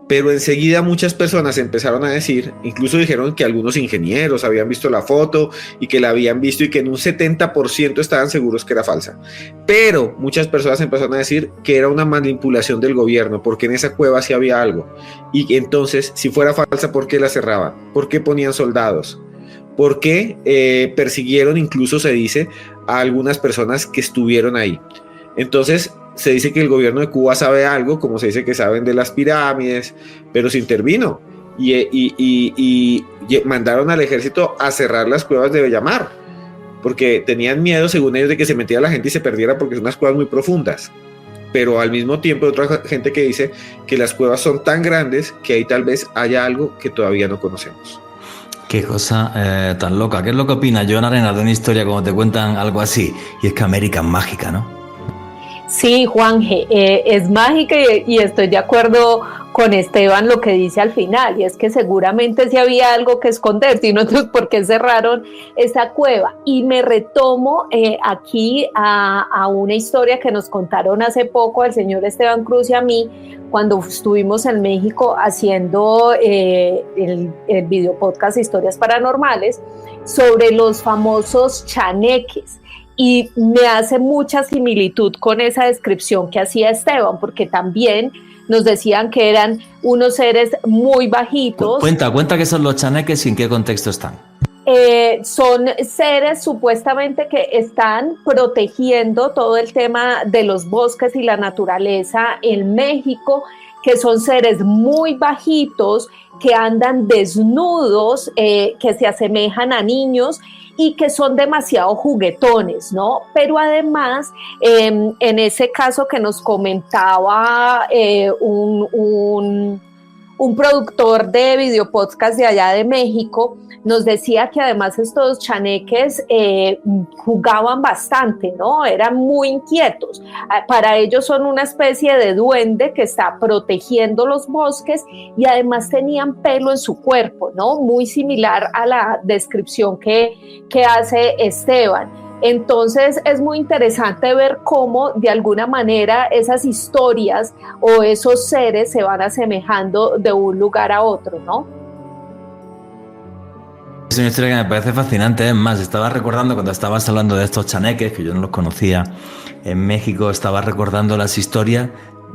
Pero enseguida muchas personas empezaron a decir, incluso dijeron que algunos ingenieros habían visto la foto y que la habían visto y que en un 70% estaban seguros que era falsa. Pero muchas personas empezaron a decir que era una manipulación del gobierno, porque en esa cueva sí había algo. Y entonces, si fuera falsa, ¿por qué la cerraban? ¿Por qué ponían soldados? ¿Por qué persiguieron, incluso se dice, a algunas personas que estuvieron ahí? Entonces, se dice que el gobierno de Cuba sabe algo, como se dice que saben de las pirámides, pero se intervino y mandaron al ejército a cerrar las cuevas de Bellamar, porque tenían miedo, según ellos, de que se metiera la gente y se perdiera, porque son unas cuevas muy profundas. Pero al mismo tiempo hay otra gente que dice que las cuevas son tan grandes que ahí tal vez haya algo que todavía no conocemos. Qué cosa tan loca. ¿Qué es lo que opinas, Joan Arenas, de una historia como te cuentan algo así? Y es que América es mágica, ¿no? Sí, Juanje, es mágica y estoy de acuerdo con Esteban lo que dice al final, y es que seguramente sí había algo que esconder, si no, entonces ¿por qué cerraron esa cueva? Y me retomo aquí a una historia que nos contaron hace poco al señor Esteban Cruz y a mí, cuando estuvimos en México haciendo el video podcast Historias Paranormales, sobre los famosos chaneques. Y me hace mucha similitud con esa descripción que hacía Esteban, porque también nos decían que eran unos seres muy bajitos. Cuenta qué son los chaneques y en qué contexto están. Son seres supuestamente que están protegiendo todo el tema de los bosques y la naturaleza en México, que son seres muy bajitos, que andan desnudos, que se asemejan a niños y que son demasiado juguetones, ¿no? Pero además, en ese caso que nos comentaba un productor de videopodcast de allá de México, nos decía que además estos chaneques jugaban bastante, ¿no? Eran muy inquietos. Para ellos son una especie de duende que está protegiendo los bosques y además tenían pelo en su cuerpo, ¿no? Muy similar a la descripción que hace Esteban. Entonces es muy interesante ver cómo de alguna manera esas historias o esos seres se van asemejando de un lugar a otro, ¿no? Es una historia que me parece fascinante. Es más, estaba recordando cuando estabas hablando de estos chaneques, que yo no los conocía en México, estaba recordando las historias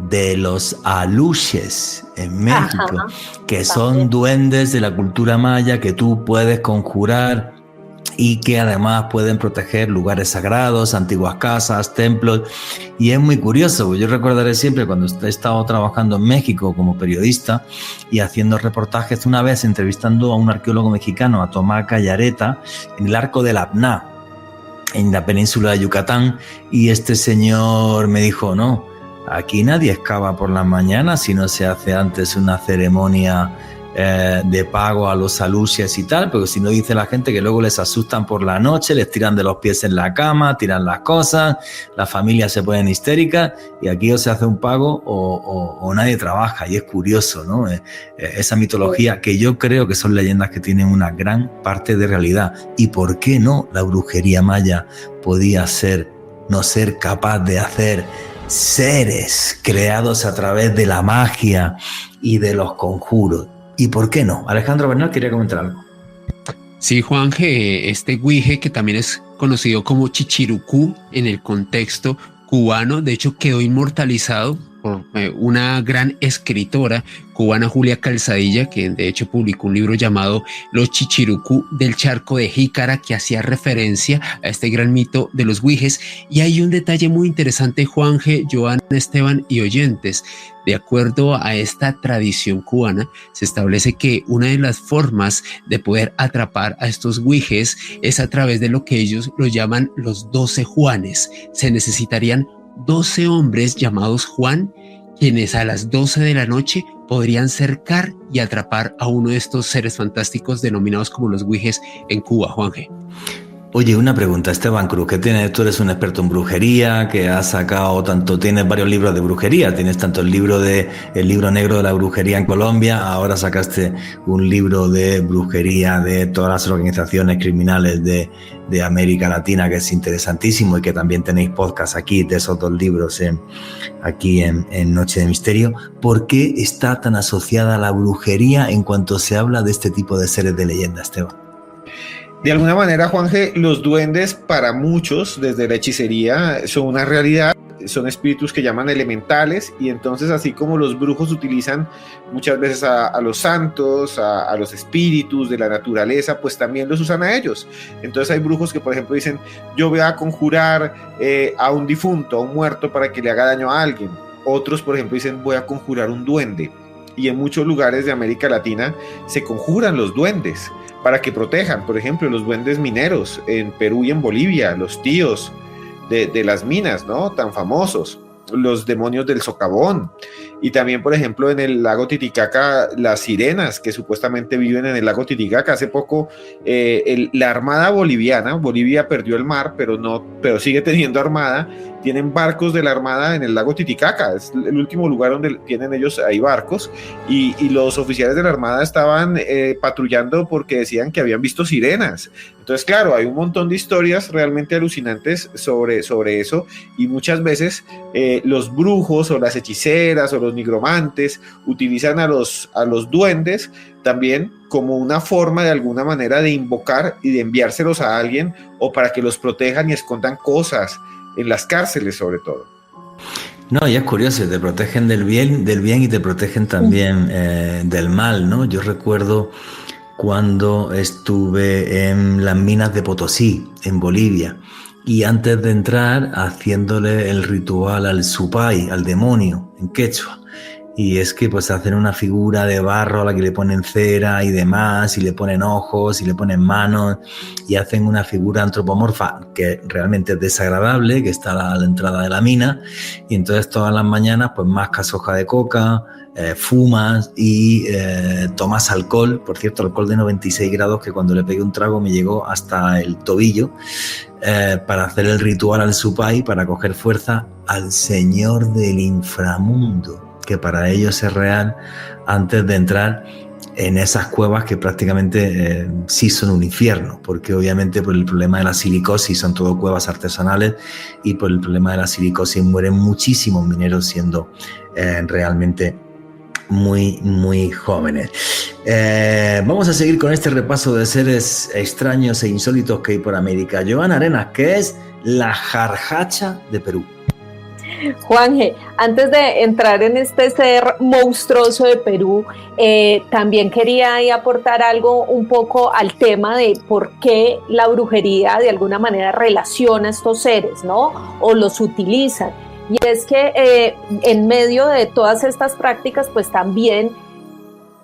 de los aluches en México, que son duendes de la cultura maya que tú puedes conjurar y que además pueden proteger lugares sagrados, antiguas casas, templos. Y es muy curioso, yo recordaré siempre cuando he estado trabajando en México como periodista y haciendo reportajes, una vez entrevistando a un arqueólogo mexicano, a Tomás Callareta, en el Arco del Apná, en la península de Yucatán, y este señor me dijo, no, aquí nadie excava por las mañanas si no se hace antes una ceremonia de pago a los aluches y tal, porque si no, dice la gente que luego les asustan por la noche, les tiran de los pies en la cama, tiran las cosas, las familias se ponen histéricas, y aquí o se hace un pago o nadie trabaja. Y es curioso, ¿no? Esa mitología, que yo creo que son leyendas que tienen una gran parte de realidad. ¿Y por qué no la brujería maya podía no ser capaz de hacer seres creados a través de la magia y de los conjuros? ¿Y por qué no? Alejandro Bernal quería comentar algo. Sí, Juanje, este guije, que también es conocido como Chichirucú en el contexto cubano, de hecho quedó inmortalizado por una gran escritora cubana, Julia Calzadilla, que de hecho publicó un libro llamado Los Chichirucú del Charco de Jícara, que hacía referencia a este gran mito de los guijes. Y hay un detalle muy interesante, Juanje, Joana, Esteban y oyentes. De acuerdo a esta tradición cubana, se establece que una de las formas de poder atrapar a estos guijes es a través de lo que ellos lo llaman los 12 Juanes. Se necesitarían 12 hombres llamados Juan, quienes a las 12 de la noche podrían cercar y atrapar a uno de estos seres fantásticos denominados como los guijes en Cuba, Juanje. Oye, una pregunta, Esteban Cruz, tú eres un experto en brujería, que has sacado tienes varios libros de brujería, tienes tanto el libro negro de la brujería en Colombia, ahora sacaste un libro de brujería de todas las organizaciones criminales de América Latina, que es interesantísimo, y que también tenéis podcast aquí de esos 2 libros aquí en Noche de Misterio. ¿Por qué está tan asociada la brujería en cuanto se habla de este tipo de seres de leyenda, Esteban? De alguna manera, Juanje, los duendes para muchos, desde la hechicería, son una realidad, son espíritus que llaman elementales, y entonces, así como los brujos utilizan muchas veces a los santos, a los espíritus de la naturaleza, pues también los usan a ellos. Entonces hay brujos que, por ejemplo, dicen, yo voy a conjurar a un difunto, a un muerto, para que le haga daño a alguien. Otros, por ejemplo, dicen, voy a conjurar un duende. Y en muchos lugares de América Latina se conjuran los duendes para que protejan, por ejemplo, los duendes mineros en Perú y en Bolivia, los tíos de las minas, ¿no? Tan famosos, los demonios del socavón. Y también, por ejemplo, en el lago Titicaca, las sirenas que supuestamente viven en el lago Titicaca. Hace poco, la armada boliviana, Bolivia perdió el mar, pero sigue teniendo armada. Tienen barcos de la armada en el lago Titicaca, es el último lugar donde tienen ellos ahí barcos, y los oficiales de la armada estaban patrullando porque decían que habían visto sirenas. Entonces, claro, hay un montón de historias realmente alucinantes sobre eso, y muchas veces los brujos o las hechiceras o los nigromantes utilizan a los duendes también como una forma de alguna manera de invocar y de enviárselos a alguien, o para que los protejan y escondan cosas en las cárceles, sobre todo. No, y es curioso, te protegen del bien y te protegen también del mal, ¿no? Yo recuerdo cuando estuve en las minas de Potosí, en Bolivia, y antes de entrar haciéndole el ritual al supay, al demonio, en quechua. Y es que pues hacen una figura de barro a la que le ponen cera y demás, y le ponen ojos y le ponen manos, y hacen una figura antropomorfa que realmente es desagradable, que está a la entrada de la mina. Y entonces todas las mañanas pues mascas hoja de coca, fumas y tomas alcohol, por cierto, alcohol de 96 grados, que cuando le pegué un trago me llegó hasta el tobillo, para hacer el ritual al supay, para coger fuerza al señor del inframundo, que para ellos es real, antes de entrar en esas cuevas que prácticamente sí son un infierno, porque obviamente por el problema de la silicosis son todo cuevas artesanales, y por el problema de la silicosis mueren muchísimos mineros siendo realmente muy, muy jóvenes. Vamos a seguir con este repaso de seres extraños e insólitos que hay por América. Joana Arenas, ¿qué es la jarjacha de Perú? Juanje, antes de entrar en este ser monstruoso de Perú, también quería ahí aportar algo un poco al tema de por qué la brujería de alguna manera relaciona a estos seres, ¿no? O los utiliza. Y es que en medio de todas estas prácticas, pues también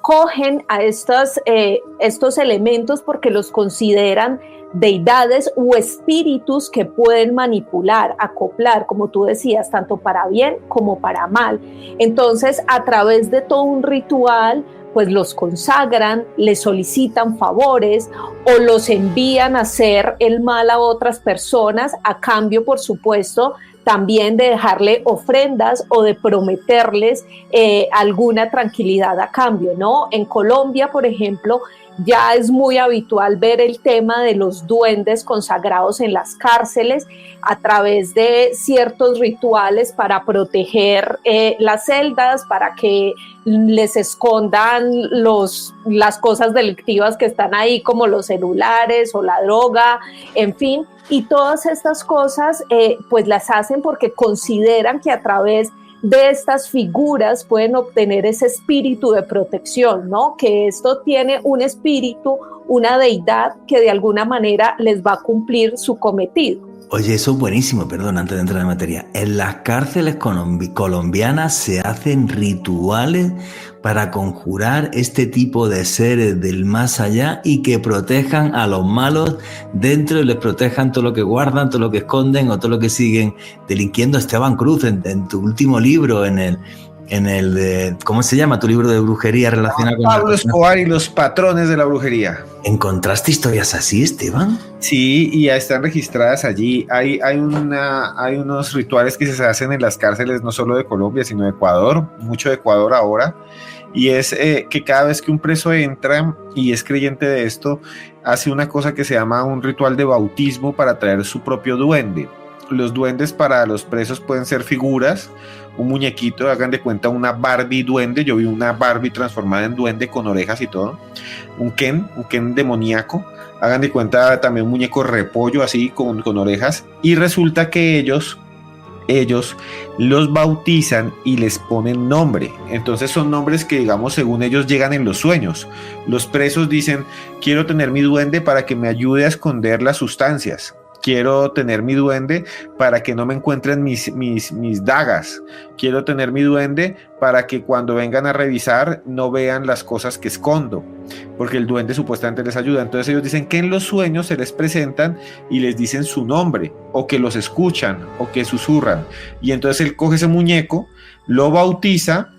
acogen a estos elementos porque los consideran deidades u espíritus que pueden manipular, acoplar, como tú decías, tanto para bien como para mal. Entonces, a través de todo un ritual, pues los consagran, les solicitan favores o los envían a hacer el mal a otras personas, a cambio, por supuesto, también de dejarle ofrendas o de prometerles alguna tranquilidad a cambio, ¿no? En Colombia, por ejemplo, ya es muy habitual ver el tema de los duendes consagrados en las cárceles a través de ciertos rituales para proteger las celdas, para que les escondan las cosas delictivas que están ahí, como los celulares o la droga, en fin. Y todas estas cosas pues las hacen porque consideran que a través de estas figuras pueden obtener ese espíritu de protección, ¿no? Que esto tiene un espíritu, una deidad que de alguna manera les va a cumplir su cometido. Oye, eso es buenísimo, perdón, antes de entrar en materia. En las cárceles colombianas se hacen rituales para conjurar este tipo de seres del más allá y que protejan a los malos dentro y les protejan todo lo que guardan, todo lo que esconden o todo lo que siguen delinquiendo. Esteban Cruz, en tu último libro, en el ¿cómo se llama tu libro de brujería relacionado con Pablo Escobar y los patrones de la brujería? ¿Encontraste historias así, Esteban? Sí, y ya están registradas allí. Hay unos rituales que se hacen en las cárceles, no solo de Colombia, sino de Ecuador, mucho de Ecuador ahora, y es que cada vez que un preso entra y es creyente de esto, hace una cosa que se llama un ritual de bautismo para traer su propio duende. Los duendes para los presos pueden ser figuras, un muñequito, hagan de cuenta una Barbie duende. Yo vi una Barbie transformada en duende con orejas y todo, un Ken demoníaco, hagan de cuenta también un muñeco repollo así con orejas, y resulta que ellos los bautizan y les ponen nombre. Entonces son nombres que, digamos, según ellos llegan en los sueños. Los presos dicen: quiero tener mi duende para que me ayude a esconder las sustancias. Quiero tener mi duende para que no me encuentren mis dagas. Quiero tener mi duende para que cuando vengan a revisar no vean las cosas que escondo, porque el duende supuestamente les ayuda. Entonces ellos dicen que en los sueños se les presentan y les dicen su nombre, o que los escuchan, o que susurran. Y entonces él coge ese muñeco, lo bautiza,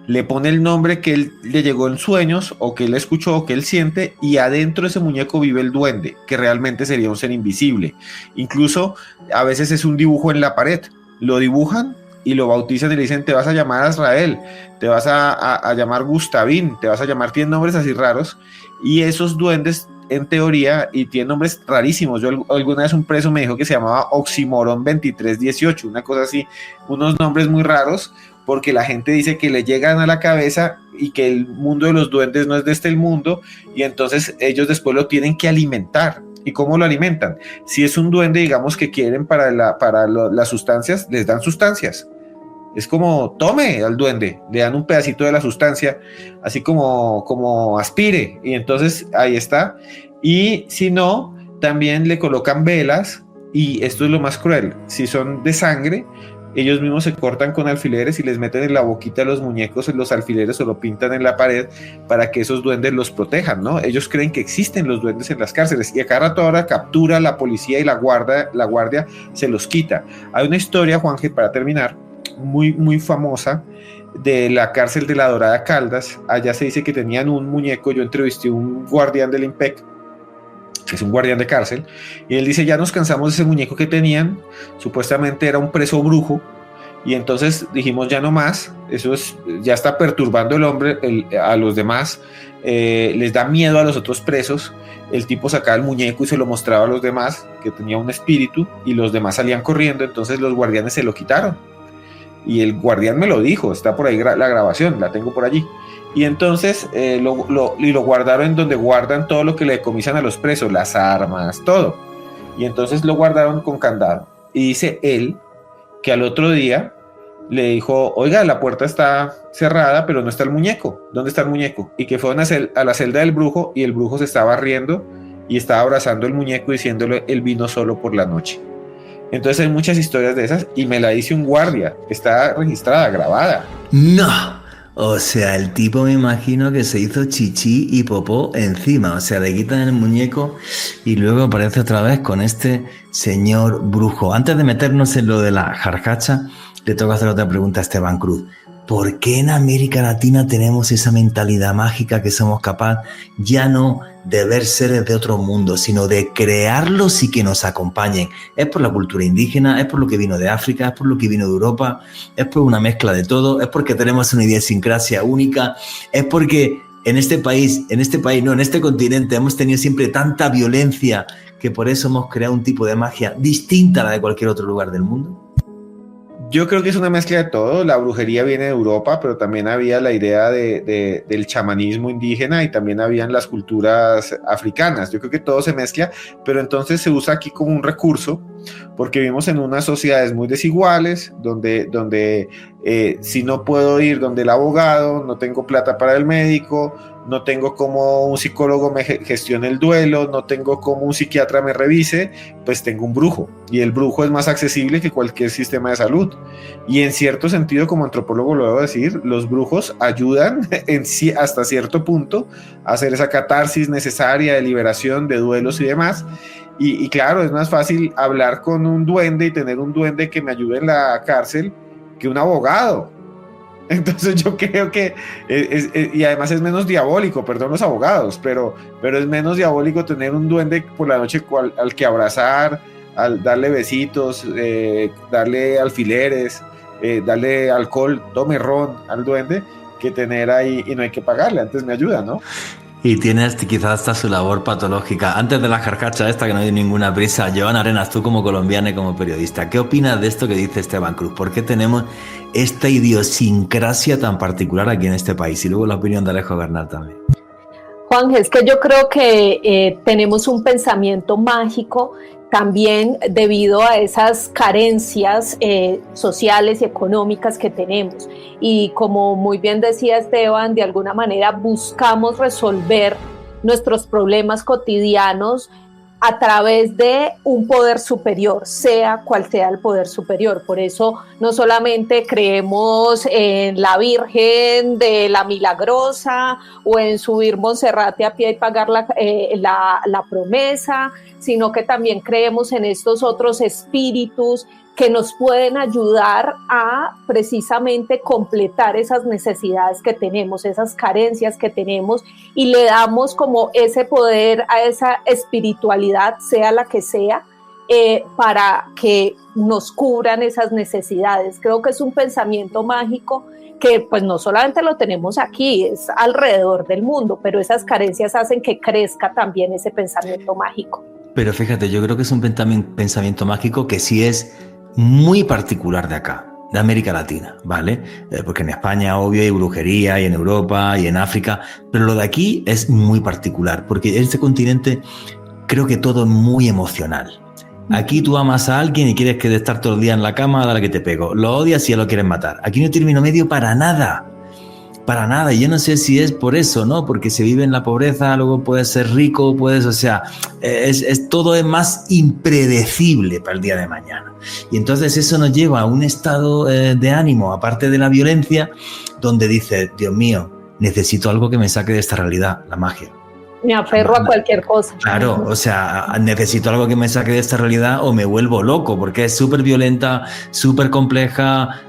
le pone el nombre que él le llegó en sueños, o que él escuchó, o que él siente, y adentro de ese muñeco vive el duende, que realmente sería un ser invisible. Incluso a veces es un dibujo en la pared, lo dibujan y lo bautizan y le dicen: te vas a llamar Azrael, te vas a llamar Gustavín, te vas a llamar, tienen nombres así raros, y esos duendes en teoría, y tienen nombres rarísimos. Yo alguna vez un preso me dijo que se llamaba Oxímoron 2318, una cosa así, unos nombres muy raros, porque la gente dice que le llegan a la cabeza y que el mundo de los duendes no es de este mundo, y entonces ellos después lo tienen que alimentar. ¿Y cómo lo alimentan? Si es un duende, digamos, que quieren para las sustancias, les dan sustancias. Es como: tome al duende, le dan un pedacito de la sustancia, así como aspire, y entonces ahí está. Y si no, también le colocan velas, y esto es lo más cruel: si son de sangre, ellos mismos se cortan con alfileres y les meten en la boquita de los muñecos en los alfileres, o lo pintan en la pared para que esos duendes los protejan, ¿no? Ellos creen que existen los duendes en las cárceles, y a cada rato ahora captura la policía y la guardia se los quita. Hay una historia, Juanje, para terminar, muy, muy famosa, de la cárcel de La Dorada Caldas. Allá se dice que tenían un muñeco. Yo entrevisté a un guardián del IMPEC, que es un guardián de cárcel, y él dice: ya nos cansamos de ese muñeco que tenían, supuestamente era un preso brujo, y entonces dijimos: ya no más, ya está perturbando el hombre a los demás, les da miedo a los otros presos. El tipo sacaba el muñeco y se lo mostraba a los demás, que tenía un espíritu, y los demás salían corriendo. Entonces los guardianes se lo quitaron, y el guardián me lo dijo, está por ahí la grabación, la tengo por allí. Y entonces lo guardaron en donde guardan todo lo que le decomisan a los presos, las armas, todo. Y entonces lo guardaron con candado. Y dice él que al otro día le dijo: oiga, la puerta está cerrada, pero no está el muñeco. ¿Dónde está el muñeco? Y que fueron a la celda del brujo, y el brujo se estaba riendo y estaba abrazando el muñeco, diciéndole: él vino solo por la noche. Entonces hay muchas historias de esas, y me la dice un guardia, está registrada, grabada. No. O sea, el tipo me imagino que se hizo chichi y popó encima. O sea, le quitan el muñeco y luego aparece otra vez con este señor brujo. Antes de meternos en lo de la jarjacha, le tengo que hacer otra pregunta a Esteban Cruz. ¿Por qué en América Latina tenemos esa mentalidad mágica que somos capaces ya no de ver seres de otro mundo, sino de crearlos y que nos acompañen? ¿Es por la cultura indígena? ¿Es por lo que vino de África? ¿Es por lo que vino de Europa? ¿Es por una mezcla de todo? ¿Es porque tenemos una idiosincrasia única? ¿Es porque en este continente hemos tenido siempre tanta violencia que por eso hemos creado un tipo de magia distinta a la de cualquier otro lugar del mundo? Yo creo que es una mezcla de todo. La brujería viene de Europa, pero también había la idea del chamanismo indígena y también habían las culturas africanas. Yo creo que todo se mezcla, pero entonces se usa aquí como un recurso, porque vivimos en unas sociedades muy desiguales, donde si no puedo ir donde el abogado, no tengo plata para el médico, no tengo como un psicólogo me gestione el duelo, no tengo como un psiquiatra me revise, pues tengo un brujo. Y el brujo es más accesible que cualquier sistema de salud. Y en cierto sentido, como antropólogo lo debo decir, los brujos ayudan hasta cierto punto a hacer esa catarsis necesaria de liberación de duelos y demás. Y claro, es más fácil hablar con un duende y tener un duende que me ayude en la cárcel que un abogado. Entonces yo creo que y además es menos diabólico, perdón los abogados, pero es menos diabólico tener un duende por la noche al que abrazar, al darle besitos, darle alfileres, darle alcohol, tome ron al duende, que tener ahí y no hay que pagarle, antes me ayuda, ¿no? Y tienes quizás hasta su labor patológica. Antes de la jarcacha esta, que no hay ninguna prisa, Joan Arenas, tú como colombiana y como periodista, ¿qué opinas de esto que dice Esteban Cruz? ¿Por qué tenemos esta idiosincrasia tan particular aquí en este país? Y luego la opinión de Alejo Bernal también. Juan, es que yo creo que tenemos un pensamiento mágico también debido a esas carencias sociales y económicas que tenemos. Y como muy bien decía Esteban, de alguna manera buscamos resolver nuestros problemas cotidianos a través de un poder superior, sea cual sea el poder superior. Por eso no solamente creemos en la Virgen de la Milagrosa o en subir Monserrate a pie y pagar la promesa, sino que también creemos en estos otros espíritus que nos pueden ayudar a precisamente completar esas necesidades que tenemos, esas carencias que tenemos, y le damos como ese poder a esa espiritualidad, sea la que sea, para que nos cubran esas necesidades. Creo que es un pensamiento mágico que pues no solamente lo tenemos aquí, es alrededor del mundo, pero esas carencias hacen que crezca también ese pensamiento mágico. Pero fíjate, yo creo que es un pensamiento mágico que sí es muy particular de acá, de América Latina, ¿vale? Porque en España, obvio, hay brujería, y en Europa, y en África, pero lo de aquí es muy particular, porque en este continente creo que todo es muy emocional. Aquí tú amas a alguien y quieres que de estar todo el día en la cama, dale que te pego. Lo odias y ya lo quieres matar. Aquí no hay término medio para nada. Para nada. Y yo no sé si es por eso, ¿no? Porque se vive en la pobreza, luego puedes ser rico, o sea, todo es más impredecible para el día de mañana. Y entonces eso nos lleva a un estado de ánimo, aparte de la violencia, donde dices, Dios mío, necesito algo que me saque de esta realidad, la magia. Me aferro a cualquier cosa. Claro, o sea, necesito algo que me saque de esta realidad o me vuelvo loco, porque es súper violenta, súper compleja.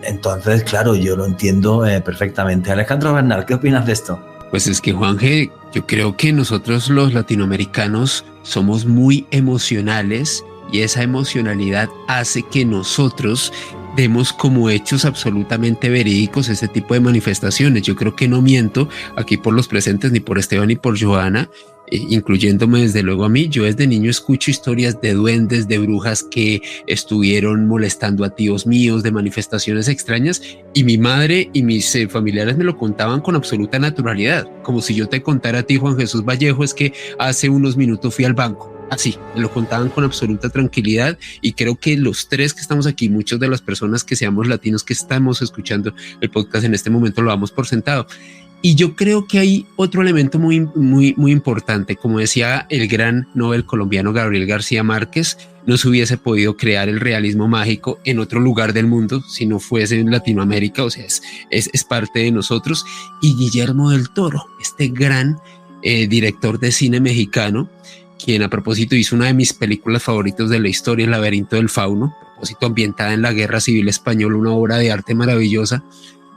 Entonces, claro, yo lo entiendo perfectamente. Alejandro Bernal, ¿qué opinas de esto? Pues es que, Juanje, yo creo que nosotros los latinoamericanos somos muy emocionales y esa emocionalidad hace que nosotros demos como hechos absolutamente verídicos ese tipo de manifestaciones. Yo creo que no miento aquí por los presentes, ni por Esteban ni por Joana, incluyéndome desde luego a mí. Yo desde niño escucho historias de duendes, de brujas que estuvieron molestando a tíos míos, de manifestaciones extrañas, y mi madre y mis familiares me lo contaban con absoluta naturalidad, como si yo te contara a ti, Juan Jesús Vallejo, es que hace unos minutos fui al banco. Así, me lo contaban con absoluta tranquilidad, y creo que los tres que estamos aquí, muchas de las personas que seamos latinos que estamos escuchando el podcast en este momento, lo damos por sentado. Y yo creo que hay otro elemento muy importante, como decía el gran Nobel colombiano Gabriel García Márquez, no se hubiese podido crear el realismo mágico en otro lugar del mundo si no fuese en Latinoamérica, o sea, es parte de nosotros. Y Guillermo del Toro, este gran director de cine mexicano, quien a propósito hizo una de mis películas favoritas de la historia, El laberinto del fauno, a propósito ambientada en la Guerra Civil Española, una obra de arte maravillosa.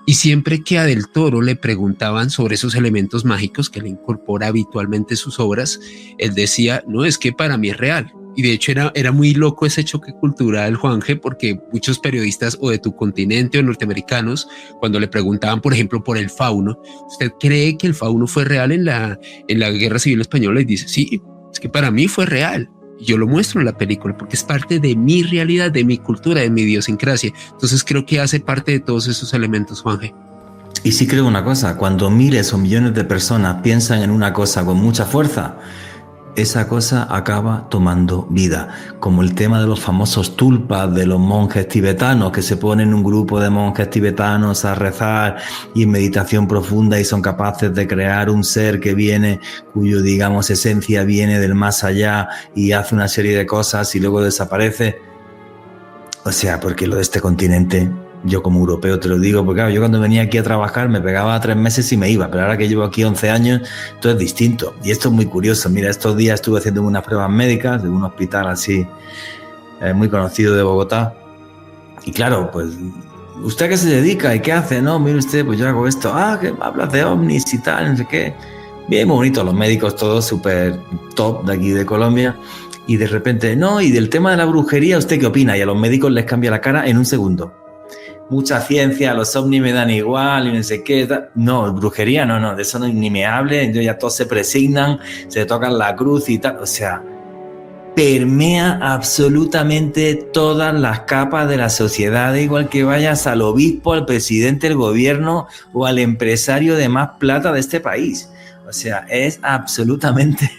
Y siempre que a Del Toro le preguntaban sobre esos elementos mágicos que le incorpora habitualmente en sus obras, él decía, no, es que para mí es real. Y de hecho era muy loco ese choque cultural, Juanje, porque muchos periodistas o de tu continente o norteamericanos, cuando le preguntaban, por ejemplo, por el fauno, ¿usted cree que el fauno fue real en la Guerra Civil Española? Y dice, sí, es que para mí fue real. Y yo lo muestro en la película porque es parte de mi realidad, de mi cultura, de mi idiosincrasia. Entonces creo que hace parte de todos esos elementos, Juanje. Y sí creo una cosa, cuando miles o millones de personas piensan en una cosa con mucha fuerza, esa cosa acaba tomando vida, como el tema de los famosos tulpas de los monjes tibetanos, que se ponen un grupo de monjes tibetanos a rezar y en meditación profunda y son capaces de crear un ser que viene, cuyo digamos esencia viene del más allá y hace una serie de cosas y luego desaparece. O sea, porque lo de este continente, yo como europeo te lo digo, porque claro, yo cuando venía aquí a trabajar me pegaba 3 meses y me iba, pero ahora que llevo aquí 11 años, todo es distinto. Y esto es muy curioso. Mira, estos días estuve haciendo unas pruebas médicas de un hospital así muy conocido de Bogotá. Y claro, pues, ¿usted a qué se dedica y qué hace? No, mire usted, pues yo hago esto. Ah, que hablas de ovnis y tal, no sé qué. Bien, muy bonito, los médicos todos súper top de aquí de Colombia. Y de repente, no, y del tema de la brujería, ¿usted qué opina? Y a los médicos les cambia la cara en un segundo. Mucha ciencia, los ovnis me dan igual y no sé qué. No, brujería no, de eso no, ni me hable. Ya todos se presignan, se tocan la cruz y tal. O sea, permea absolutamente todas las capas de la sociedad, igual que vayas al obispo, al presidente del gobierno o al empresario de más plata de este país. O sea, es absolutamente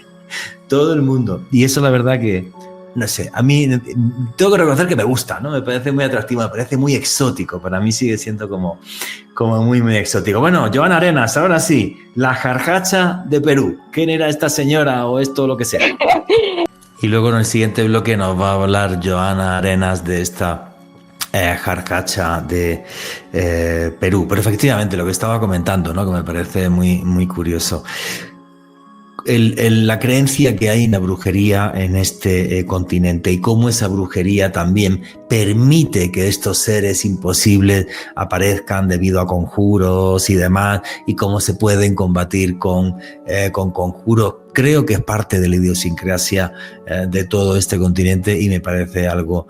todo el mundo. Y eso la verdad que, no sé, a mí tengo que reconocer que me gusta, ¿no? Me parece muy atractivo, me parece muy exótico. Para mí sigue siendo como muy, muy exótico. Bueno, Joana Arenas, ahora sí, la jarjacha de Perú. ¿Quién era esta señora o esto o lo que sea? Y luego en el siguiente bloque nos va a hablar Joana Arenas de esta jarjacha de Perú. Pero efectivamente, lo que estaba comentando, ¿no? Que me parece muy, muy curioso. La creencia que hay en la brujería en este continente y cómo esa brujería también permite que estos seres imposibles aparezcan debido a conjuros y demás, y cómo se pueden combatir con conjuros, creo que es parte de la idiosincrasia de todo este continente y me parece algo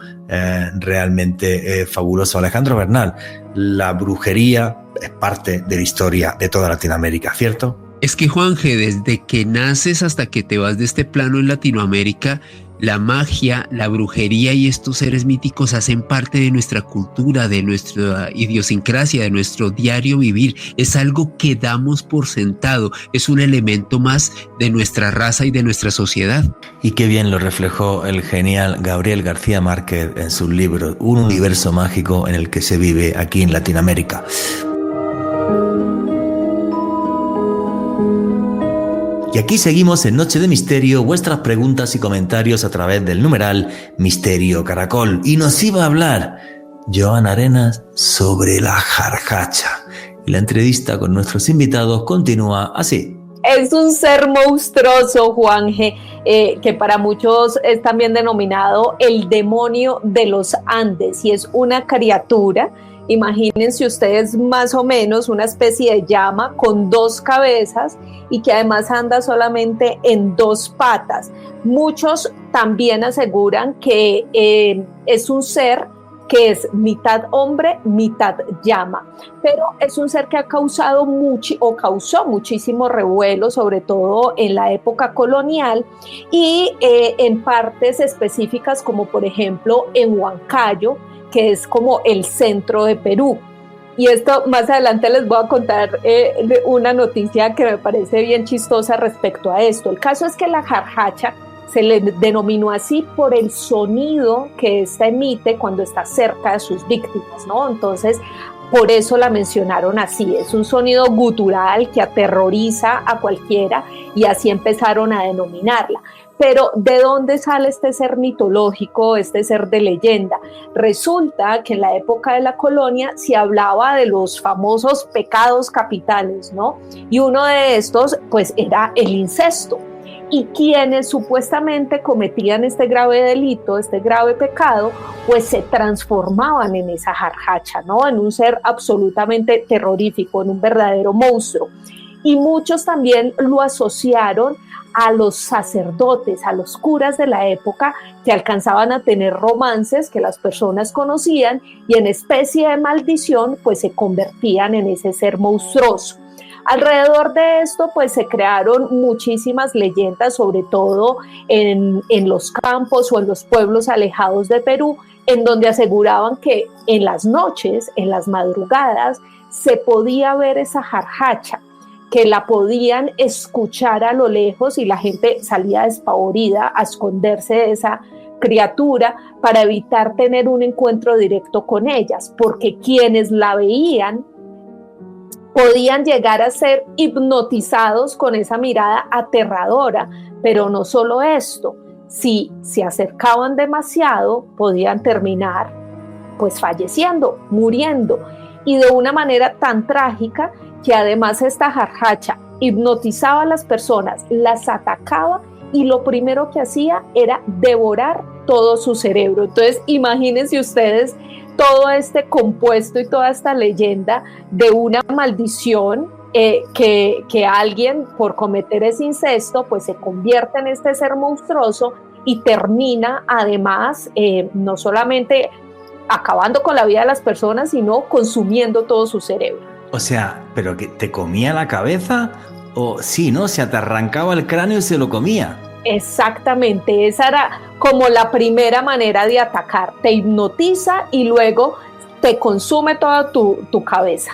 realmente fabuloso. Alejandro Bernal, la brujería es parte de la historia de toda Latinoamérica, ¿cierto? Es que, Juanje, desde que naces hasta que te vas de este plano en Latinoamérica, la magia, la brujería y estos seres míticos hacen parte de nuestra cultura, de nuestra idiosincrasia, de nuestro diario vivir. Es algo que damos por sentado, es un elemento más de nuestra raza y de nuestra sociedad. Y qué bien lo reflejó el genial Gabriel García Márquez en su libro Un universo mágico en el que se vive aquí en Latinoamérica. Y aquí seguimos en Noche de Misterio, vuestras preguntas y comentarios a través del numeral Misterio Caracol. Y nos iba a hablar Joana Arenas sobre la jarjacha. Y la entrevista con nuestros invitados continúa así. Es un ser monstruoso, Juanje, que para muchos es también denominado el demonio de los Andes, y es una criatura. Imagínense ustedes más o menos una especie de llama con 2 cabezas y que además anda solamente en 2 patas. Muchos también aseguran que es un ser que es mitad hombre, mitad llama, pero es un ser que ha causado causó muchísimo revuelo, sobre todo en la época colonial y en partes específicas como por ejemplo en Huancayo, que es como el centro de Perú. Y esto más adelante les voy a contar una noticia que me parece bien chistosa respecto a esto. El caso es que la jarjacha se le denominó así por el sonido que ésta emite cuando está cerca de sus víctimas, ¿no? Entonces, por eso la mencionaron así. Es un sonido gutural que aterroriza a cualquiera y así empezaron a denominarla. Pero ¿de dónde sale este ser mitológico, este ser de leyenda? Resulta que en la época de la colonia se hablaba de los famosos pecados capitales, ¿no? Y uno de estos, pues, era el incesto. Y quienes supuestamente cometían este grave delito, este grave pecado, pues se transformaban en esa jarjacha, ¿no? En un ser absolutamente terrorífico, en un verdadero monstruo. Y muchos también lo asociaron a los sacerdotes, a los curas de la época, que alcanzaban a tener romances que las personas conocían y en especie de maldición pues se convertían en ese ser monstruoso. Alrededor de esto pues se crearon muchísimas leyendas, sobre todo en los campos o en los pueblos alejados de Perú, en donde aseguraban que en las noches, en las madrugadas, se podía ver esa jarjacha, que la podían escuchar a lo lejos y la gente salía despavorida a esconderse de esa criatura para evitar tener un encuentro directo con ellas, porque quienes la veían podían llegar a ser hipnotizados con esa mirada aterradora. Pero no solo esto, si se acercaban demasiado podían terminar pues falleciendo, muriendo, y de una manera tan trágica que además esta jarjacha hipnotizaba a las personas, las atacaba y lo primero que hacía era devorar todo su cerebro. Entonces imagínense ustedes todo este compuesto y toda esta leyenda de una maldición que alguien por cometer ese incesto pues se convierte en este ser monstruoso y termina además no solamente acabando con la vida de las personas, sino consumiendo todo su cerebro. O sea, ¿pero que te comía la cabeza? O sí, ¿no? O sea, te arrancaba el cráneo y se lo comía. Exactamente, esa era como la primera manera de atacar. Te hipnotiza y luego te consume toda tu cabeza.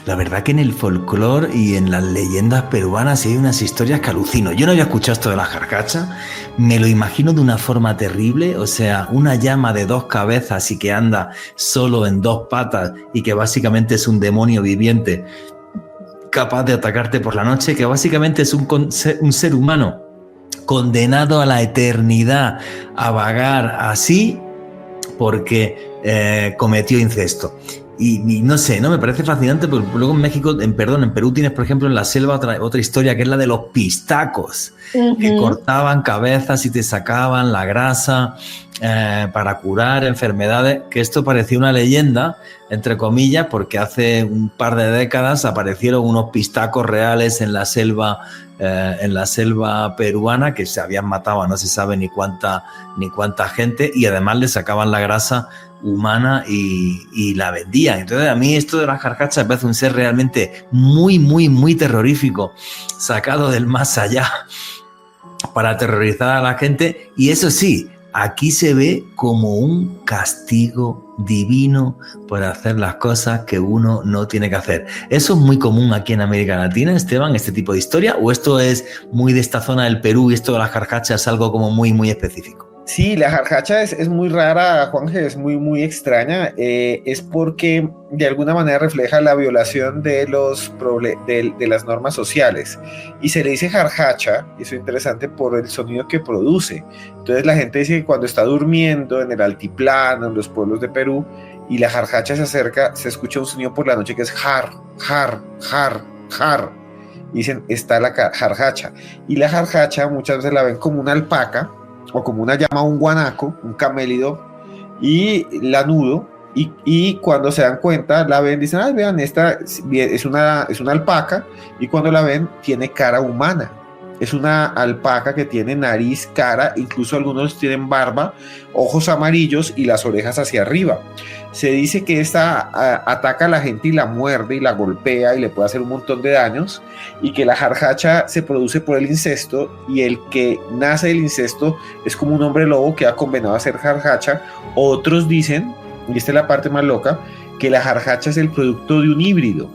La verdad que en el folclore y en las leyendas peruanas hay unas historias que alucino. Yo no había escuchado esto de la jarjacha, me lo imagino de una forma terrible, o sea, una llama de 2 cabezas y que anda solo en 2 patas y que básicamente es un demonio viviente capaz de atacarte por la noche, que básicamente es un ser humano condenado a la eternidad a vagar así porque cometió incesto. Y no sé, ¿no? Me parece fascinante, porque luego en México, en Perú tienes, por ejemplo, en la selva otra historia que es la de los pistacos, que cortaban cabezas y te sacaban la grasa para curar enfermedades, que esto parecía una leyenda, entre comillas, porque hace un par de décadas aparecieron unos pistacos reales en la selva peruana que se habían matado a no se sabe ni cuánta gente, y además le sacaban la grasa humana y la vendían. Entonces a mí esto de las jarjachas me parece un ser realmente muy, muy, muy terrorífico, sacado del más allá para aterrorizar a la gente. Y eso sí, aquí se ve como un castigo divino por hacer las cosas que uno no tiene que hacer. ¿Eso es muy común aquí en América Latina, Esteban, este tipo de historia? ¿O esto es muy de esta zona del Perú y esto de las jarjachas es algo como muy, muy específico? Sí, la jarjacha es muy rara, Juanje, es muy, muy extraña. Es porque de alguna manera refleja la violación de las normas sociales. Y se le dice jarjacha, y eso es interesante, por el sonido que produce. Entonces la gente dice que cuando está durmiendo en el altiplano, en los pueblos de Perú, y la jarjacha se acerca, se escucha un sonido por la noche que es jar, jar, jar, jar. Y dicen, está la jarjacha. Y la jarjacha muchas veces la ven como una alpaca, o como una llama, un guanaco, un camélido, y lanudo, y cuando se dan cuenta, la ven, dicen, ay, vean, esta es una alpaca, y cuando la ven, tiene cara humana. Es una alpaca que tiene nariz, cara, incluso algunos tienen barba, ojos amarillos y las orejas hacia arriba. Se dice que esta ataca a la gente y la muerde y la golpea y le puede hacer un montón de daños, y que la jarjacha se produce por el incesto, y el que nace del incesto es como un hombre lobo que ha condenado a ser jarjacha. Otros dicen, y esta es la parte más loca, que la jarjacha es el producto de un híbrido,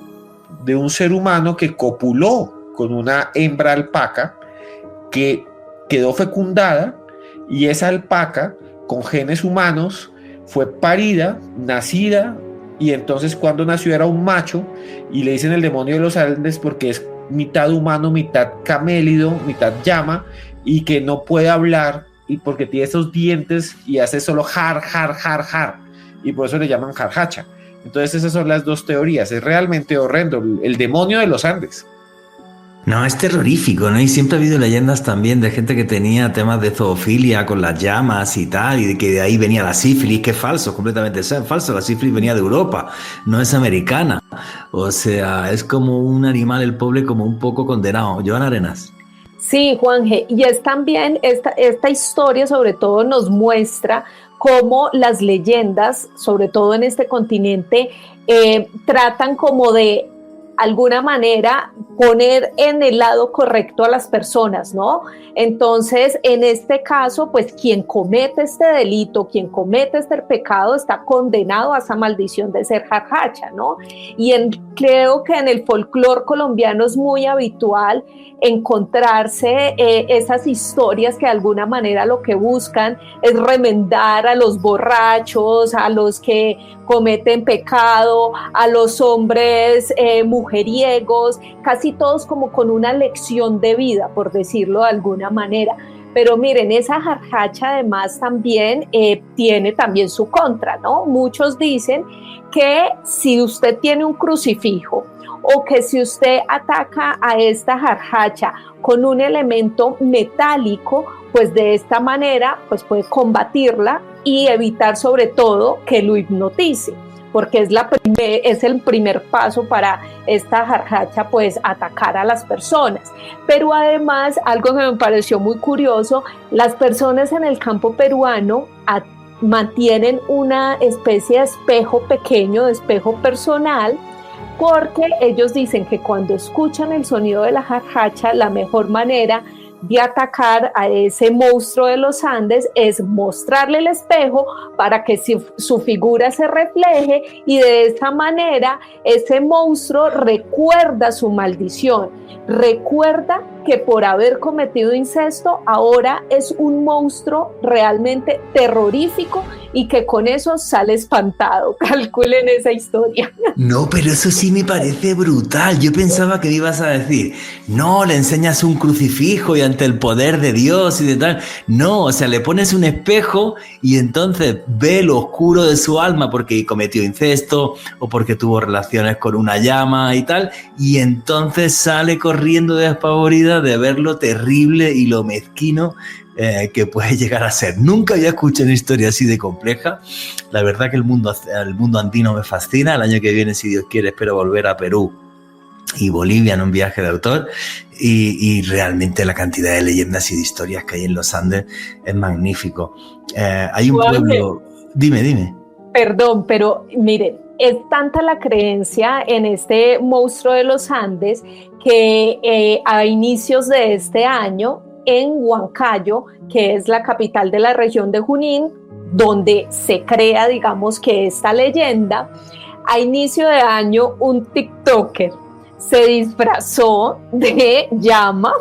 de un ser humano que copuló con una hembra alpaca que quedó fecundada, y esa alpaca con genes humanos fue parida, nacida, y entonces cuando nació era un macho, y le dicen el demonio de los Andes porque es mitad humano, mitad camélido, mitad llama, y que no puede hablar y porque tiene esos dientes y hace solo jar, y por eso le llaman jarjacha. Entonces esas son las dos teorías. Es realmente horrendo, el demonio de los Andes. No, es terrorífico, ¿no? Y siempre ha habido leyendas también de gente que tenía temas de zoofilia con las llamas y tal, y de que de ahí venía la sífilis, que es falso, completamente falso. La sífilis venía de Europa, no es americana. O sea, es como un animal, el pobre, como un poco condenado. Joan Arenas. Sí, Juanje, y es también esta historia sobre todo nos muestra cómo las leyendas, sobre todo en este continente, tratan como de alguna manera poner en el lado correcto a las personas, ¿no? Entonces, en este caso, pues quien comete este delito, quien comete este pecado, está condenado a esa maldición de ser jarjacha, ¿no? Y creo que en el folclore colombiano es muy habitual encontrarse esas historias que de alguna manera lo que buscan es remendar a los borrachos, a los que cometen pecado, a los hombres mujeriegos, casi todos como con una lección de vida, por decirlo de alguna manera. Pero miren, esa jarjacha además también tiene también su contra, ¿no? Muchos dicen que si usted tiene un crucifijo o que si usted ataca a esta jarjacha con un elemento metálico, pues de esta manera pues puede combatirla y evitar sobre todo que lo hipnotice, porque es el primer paso para esta jarjacha, pues atacar a las personas. Pero además, algo que me pareció muy curioso, las personas en el campo peruano mantienen una especie de espejo pequeño, de espejo personal, porque ellos dicen que cuando escuchan el sonido de la jarjacha, la mejor manera de atacar a ese monstruo de los Andes es mostrarle el espejo para que su figura se refleje y de esa manera ese monstruo recuerda su maldición, recuerda que por haber cometido incesto ahora es un monstruo realmente terrorífico y que con eso sale espantado. Calculen esa historia. No, pero eso sí me parece brutal. Yo pensaba que me ibas a decir, no, le enseñas un crucifijo y ante el poder de Dios y de tal. No, o sea, le pones un espejo y entonces ve lo oscuro de su alma porque cometió incesto o porque tuvo relaciones con una llama y tal, y entonces sale corriendo despavorida de ver lo terrible y lo mezquino que puede llegar a ser. Nunca había escuchado una historia así de compleja. La verdad que el mundo andino me fascina. El año que viene, si Dios quiere, espero volver a Perú y Bolivia en un viaje de autor y realmente la cantidad de leyendas y de historias que hay en los Andes es magnífico. Hay un pueblo... Dime. Perdón, pero miren, es tanta la creencia en este monstruo de los Andes que a inicios de este año en Huancayo, que es la capital de la región de Junín, donde se crea, digamos, que esta leyenda, a inicio de año un TikToker se disfrazó de llama.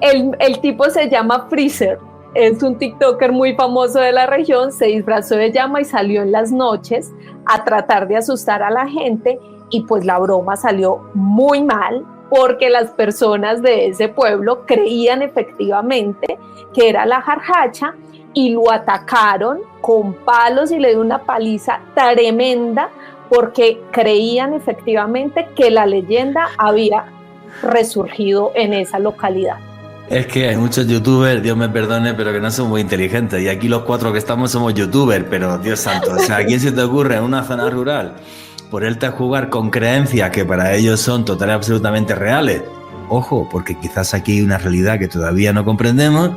El tipo se llama Freezer, es un TikToker muy famoso de la región, se disfrazó de llama y salió en las noches a tratar de asustar a la gente y pues la broma salió muy mal porque las personas de ese pueblo creían efectivamente que era la jarjacha y lo atacaron con palos y le dio una paliza tremenda porque creían efectivamente que la leyenda había resurgido en esa localidad. Es que hay muchos youtubers, Dios me perdone, pero que no son muy inteligentes. Y aquí los 4 que estamos somos youtubers, pero Dios santo, o sea, ¿a quién se te ocurre en una zona rural ponerte a jugar con creencias que para ellos son totalmente absolutamente reales? Ojo, porque quizás aquí hay una realidad que todavía no comprendemos.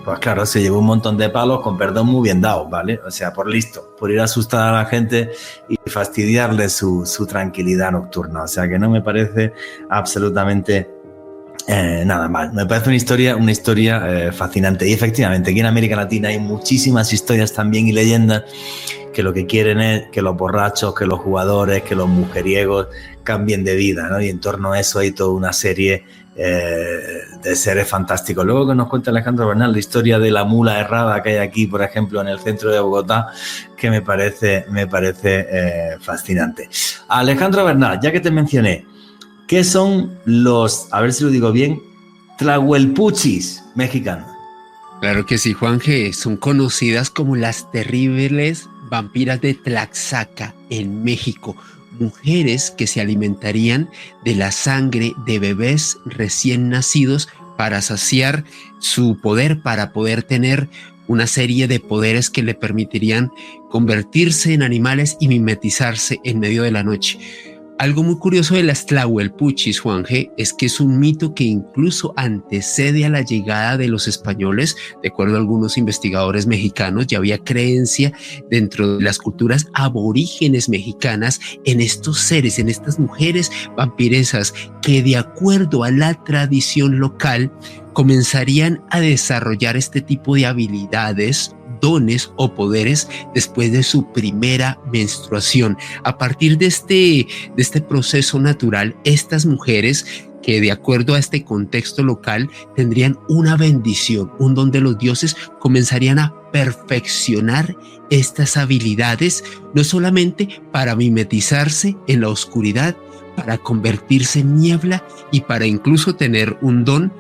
Pues claro, se llevó un montón de palos, con perdón, muy bien dados, ¿vale? O sea, por listo, por ir a asustar a la gente y fastidiarle su tranquilidad nocturna. O sea, que no me parece absolutamente nada mal. Me parece una historia fascinante. Y efectivamente, aquí en América Latina hay muchísimas historias también y leyendas que lo que quieren es que los borrachos, que los jugadores, que los mujeriegos cambien de vida, ¿no? Y en torno a eso hay toda una serie de seres fantásticos. Luego que nos cuenta Alejandro Bernal la historia de la mula errada que hay aquí, por ejemplo, en el centro de Bogotá, que me parece fascinante. Alejandro Bernal, ya que te mencioné, ¿qué son los, a ver si lo digo bien, tlahuelpuchis mexicanos. Claro que sí, Juanje, son conocidas como las terribles vampiras de Tlaxaca en México, mujeres que se alimentarían de la sangre de bebés recién nacidos para saciar su poder, para poder tener una serie de poderes que le permitirían convertirse en animales y mimetizarse en medio de la noche. Algo muy curioso de las tlahuelpuchis, Juanje, es que es un mito que incluso antecede a la llegada de los españoles. De acuerdo a algunos investigadores mexicanos, ya había creencia dentro de las culturas aborígenes mexicanas en estos seres, en estas mujeres vampiresas que, de acuerdo a la tradición local, comenzarían a desarrollar este tipo de habilidades, dones o poderes después de su primera menstruación. A partir de este proceso natural, estas mujeres, que de acuerdo a este contexto local tendrían una bendición, un don de los dioses, comenzarían a perfeccionar estas habilidades, no solamente para mimetizarse en la oscuridad, para convertirse en niebla y para incluso tener un don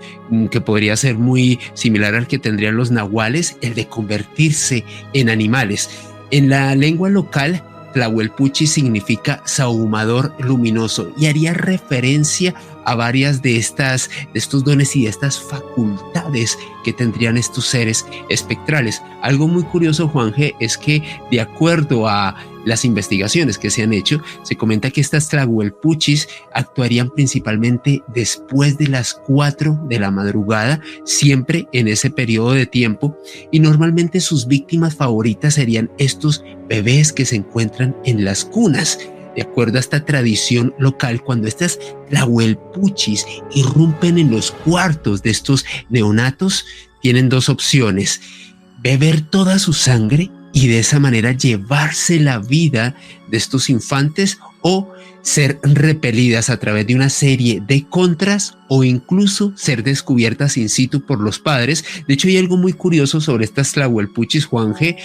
que podría ser muy similar al que tendrían los nahuales, el de convertirse en animales. En la lengua local, tlahuelpuchi significa sahumador luminoso y haría referencia a varias de estos dones y de estas facultades que tendrían estos seres espectrales. Algo muy curioso, Juanje, es que de acuerdo a las investigaciones que se han hecho, se comenta que estas tlahuelpuchis actuarían principalmente después de las 4 de la madrugada, siempre en ese periodo de tiempo, y normalmente sus víctimas favoritas serían estos bebés que se encuentran en las cunas. De acuerdo a esta tradición local, cuando estas tlahuelpuchis irrumpen en los cuartos de estos neonatos, tienen dos opciones: beber toda su sangre y de esa manera llevarse la vida de estos infantes, o ser repelidas a través de una serie de contras o incluso ser descubiertas in situ por los padres. De hecho, hay algo muy curioso sobre estas tlahuelpuchis, Juanje,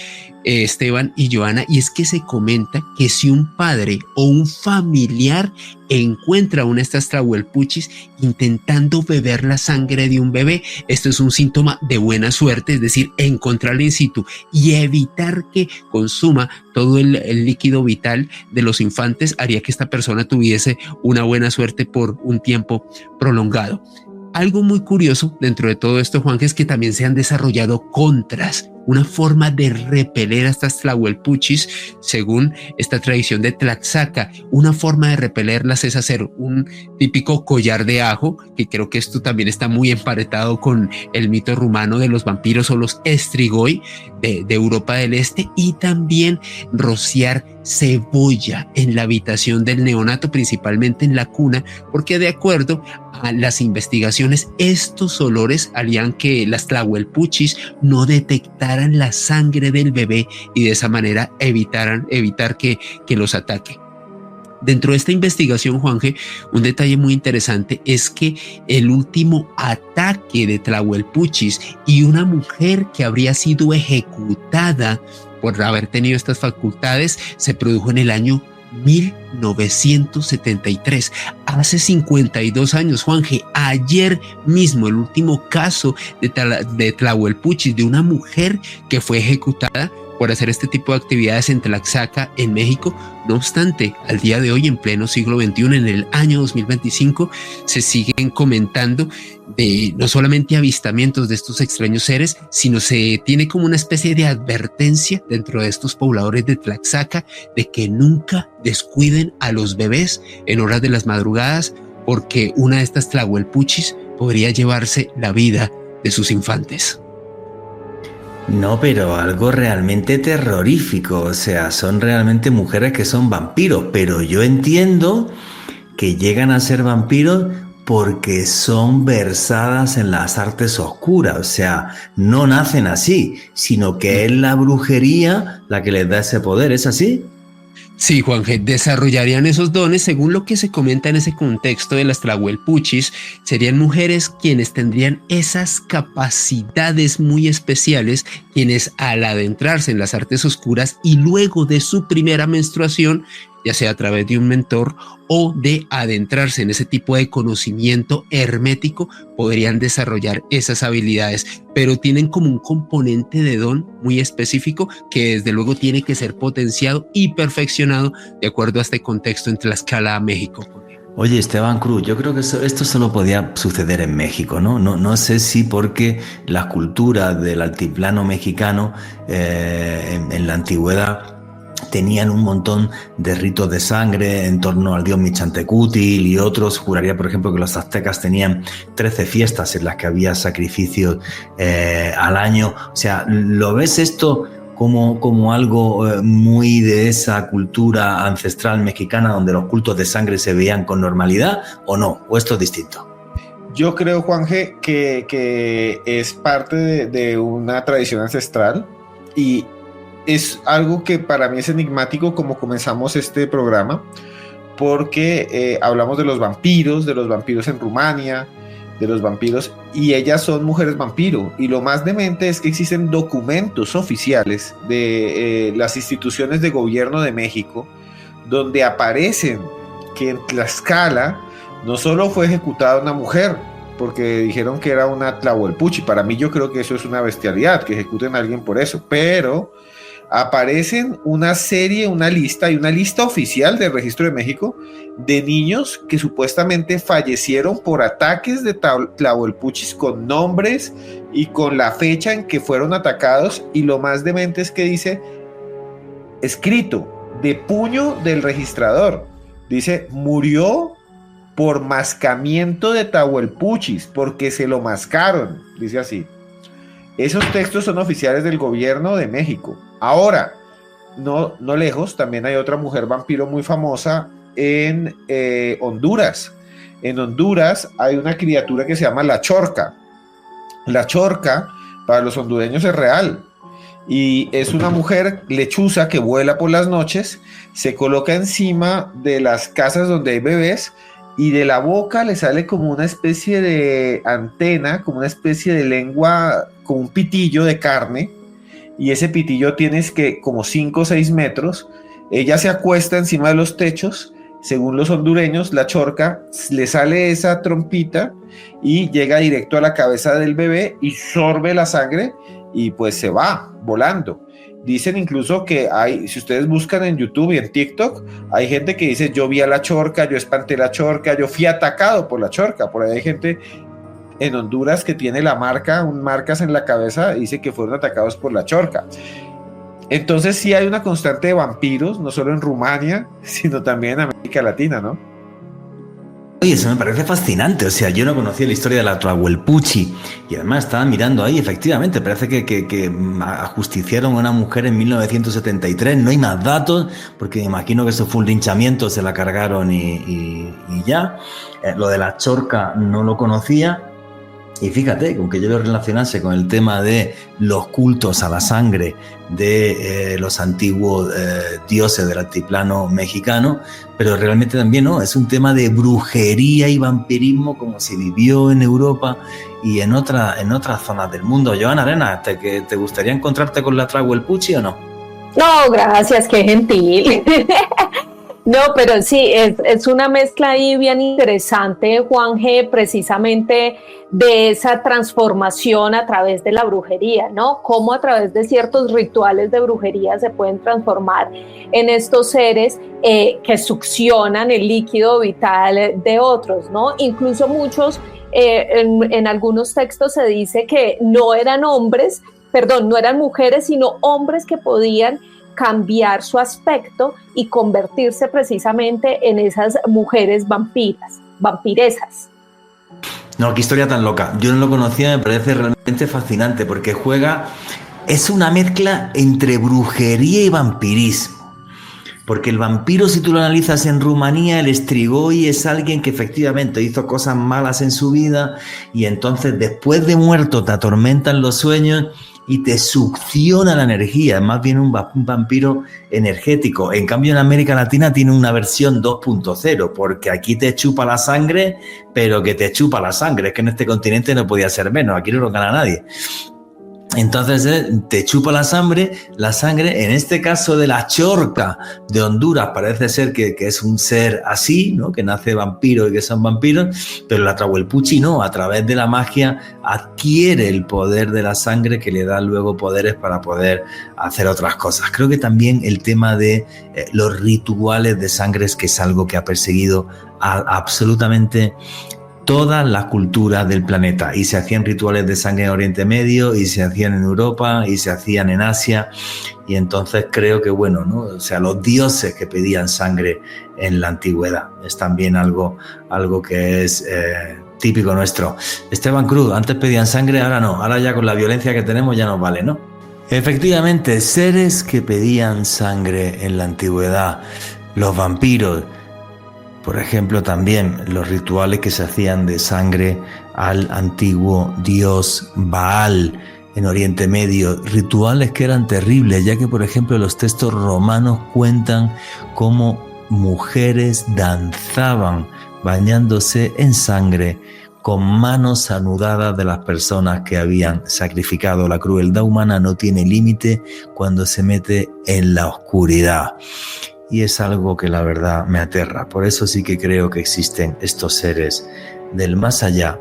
Esteban y Joana, y es que se comenta que si un padre o un familiar encuentra una de estas tlahuelpuchis intentando beber la sangre de un bebé, esto es un síntoma de buena suerte, es decir, encontrarla in situ y evitar que consuma todo el líquido vital de los infantes haría que esta persona tuviese una buena suerte por un tiempo prolongado. Algo muy curioso dentro de todo esto, Juan, es que también se han desarrollado contras, una forma de repeler a estas tlahuelpuchis, según esta tradición de Tlaxaca. Una forma de repelerlas es hacer un típico collar de ajo, que creo que esto también está muy emparetado con el mito rumano de los vampiros o los estrigoi de Europa del Este, y también rociar cebolla en la habitación del neonato, principalmente en la cuna, porque de acuerdo a las investigaciones, estos olores harían que las tlahuelpuchis no detectaran la sangre del bebé y de esa manera evitar que los ataque. Dentro de esta investigación, Juanje, un detalle muy interesante es que el último ataque de tlahuelpuchis y una mujer que habría sido ejecutada por haber tenido estas facultades se produjo en el año 1973, hace 52 años, Juanje. Ayer mismo, el último caso de tlahuelpuchis, de una mujer que fue ejecutada por hacer este tipo de actividades en Tlaxaca, en México. No obstante, al día de hoy, en pleno siglo XXI, en el año 2025, se siguen comentando de no solamente avistamientos de estos extraños seres, sino se tiene como una especie de advertencia dentro de estos pobladores de Tlaxaca de que nunca descuiden a los bebés en horas de las madrugadas, porque una de estas tlahuelpuchis podría llevarse la vida de sus infantes. No, pero algo realmente terrorífico, o sea, son realmente mujeres que son vampiros, pero yo entiendo que llegan a ser vampiros porque son versadas en las artes oscuras, o sea, no nacen así, sino que es la brujería la que les da ese poder, ¿es así? Sí, Juanje, desarrollarían esos dones. Según lo que se comenta en ese contexto de las tlahuelpuchis, serían mujeres quienes tendrían esas capacidades muy especiales, quienes al adentrarse en las artes oscuras y luego de su primera menstruación ya sea a través de un mentor o de adentrarse en ese tipo de conocimiento hermético, podrían desarrollar esas habilidades, pero tienen como un componente de don muy específico que desde luego tiene que ser potenciado y perfeccionado de acuerdo a este contexto en Tlaxcala, México. Oye, Esteban Cruz, yo creo que esto solo podía suceder en México, ¿no? No sé si porque las culturas del altiplano mexicano en la antigüedad tenían un montón de ritos de sangre en torno al dios Michantecuhtli y otros. Juraría, por ejemplo, que los aztecas tenían 13 fiestas en las que había sacrificios al año. O sea, ¿lo ves esto como algo muy de esa cultura ancestral mexicana donde los cultos de sangre se veían con normalidad o no? ¿O esto es distinto? Yo creo, Juanje, que es parte de una tradición ancestral y es algo que para mí es enigmático como comenzamos este programa, porque hablamos de los vampiros en Rumania, de los vampiros, y ellas son mujeres vampiro, y lo más demente es que existen documentos oficiales de las instituciones de gobierno de México, donde aparecen que en Tlaxcala no solo fue ejecutada una mujer, porque dijeron que era una Tlahuelpuchi. Para mí yo creo que eso es una bestialidad, que ejecuten a alguien por eso, pero aparecen una lista oficial del Registro de México de niños que supuestamente fallecieron por ataques de Tlahuelpuchis con nombres y con la fecha en que fueron atacados, y lo más demente es que dice, escrito de puño del registrador, dice, murió por mascamiento de Tlahuelpuchis, porque se lo mascaron, dice así. Esos textos son oficiales del gobierno de México. Ahora, no lejos, también hay otra mujer vampiro muy famosa en Honduras. En Honduras hay una criatura que se llama la chorca. La chorca, para los hondureños, es real. Y es una mujer lechuza que vuela por las noches, se coloca encima de las casas donde hay bebés, y de la boca le sale como una especie de antena, como una especie de lengua, como un pitillo de carne, y ese pitillo tienes que como 5 o 6 metros. Ella se acuesta encima de los techos, según los hondureños, la chorca, le sale esa trompita y llega directo a la cabeza del bebé y sorbe la sangre y pues se va volando. Dicen incluso que hay, si ustedes buscan en YouTube y en TikTok, hay gente que dice, yo vi a la chorca, yo espanté la chorca, yo fui atacado por la chorca. Por ahí hay gente en Honduras que tiene marcas en la cabeza, dice que fueron atacados por la chorca. Entonces sí hay una constante de vampiros, no solo en Rumania, sino también en América Latina, ¿no? Oye, eso me parece fascinante. O sea, yo no conocía la historia de la Tlahuelpuchi y además estaba mirando ahí, efectivamente, parece que ajusticiaron a una mujer en 1973. No hay más datos, porque me imagino que eso fue un linchamiento, se la cargaron y ya. Lo de la chorca no lo conocía. Y fíjate, aunque yo lo relacionase con el tema de los cultos a la sangre de los antiguos dioses del altiplano mexicano, pero realmente también no, es un tema de brujería y vampirismo como se vivió en Europa y en otras zonas del mundo. Joana Arenas, ¿te gustaría encontrarte con la Tlahuelpuchi o no? No, gracias, qué gentil. No, pero sí, es una mezcla ahí bien interesante, Juan G., precisamente de esa transformación a través de la brujería, ¿no? Cómo a través de ciertos rituales de brujería se pueden transformar en estos seres que succionan el líquido vital de otros, ¿no? Incluso muchos, en algunos textos se dice que no eran mujeres, sino hombres que podían cambiar su aspecto y convertirse precisamente en esas mujeres vampiresas. No, qué historia tan loca. Yo no lo conocía, me parece realmente fascinante porque es una mezcla entre brujería y vampirismo. Porque el vampiro, si tú lo analizas en Rumanía, el Strigoi es alguien que efectivamente hizo cosas malas en su vida y entonces después de muerto te atormentan los sueños y te succiona la energía. Es más bien un vampiro energético. En cambio, en América Latina tiene una versión 2.0, porque aquí te chupa la sangre, pero que te chupa la sangre. Es que en este continente no podía ser menos, aquí no lo gana nadie. Entonces te chupa la sangre, en este caso de la chorca de Honduras, parece ser que es un ser así, ¿no? Que nace vampiro y que son vampiros, pero la Trahuelpuchi no, a través de la magia adquiere el poder de la sangre que le da luego poderes para poder hacer otras cosas. Creo que también el tema de los rituales de sangre es que es algo que ha perseguido absolutamente todas las culturas del planeta, y se hacían rituales de sangre en Oriente Medio, y se hacían en Europa, y se hacían en Asia, y entonces creo que bueno, ¿no? O sea, los dioses que pedían sangre en la antigüedad es también algo que es típico nuestro. Esteban Cruz, antes pedían sangre, ahora no, ahora ya con la violencia que tenemos ya nos vale, ¿no? Efectivamente, seres que pedían sangre en la antigüedad, los vampiros. Por ejemplo, también los rituales que se hacían de sangre al antiguo dios Baal en Oriente Medio, rituales que eran terribles, ya que, por ejemplo, los textos romanos cuentan cómo mujeres danzaban bañándose en sangre con manos anudadas de las personas que habían sacrificado. La crueldad humana no tiene límite cuando se mete en la oscuridad. Y es algo que la verdad me aterra. Por eso sí que creo que existen estos seres del más allá,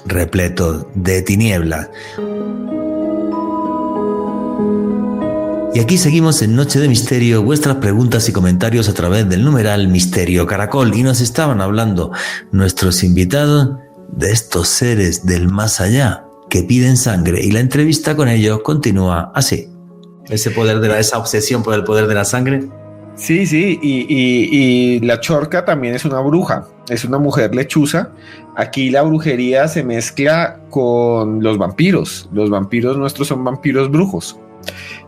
repletos de tinieblas. Y aquí seguimos en Noche de Misterio, vuestras preguntas y comentarios a través del numeral Misterio Caracol. Y nos estaban hablando nuestros invitados de estos seres del más allá que piden sangre. Y la entrevista con ellos continúa así. Esa obsesión por el poder de la sangre. Sí, y la chorca también es una bruja, es una mujer lechuza. Aquí la brujería se mezcla con los vampiros nuestros son vampiros brujos,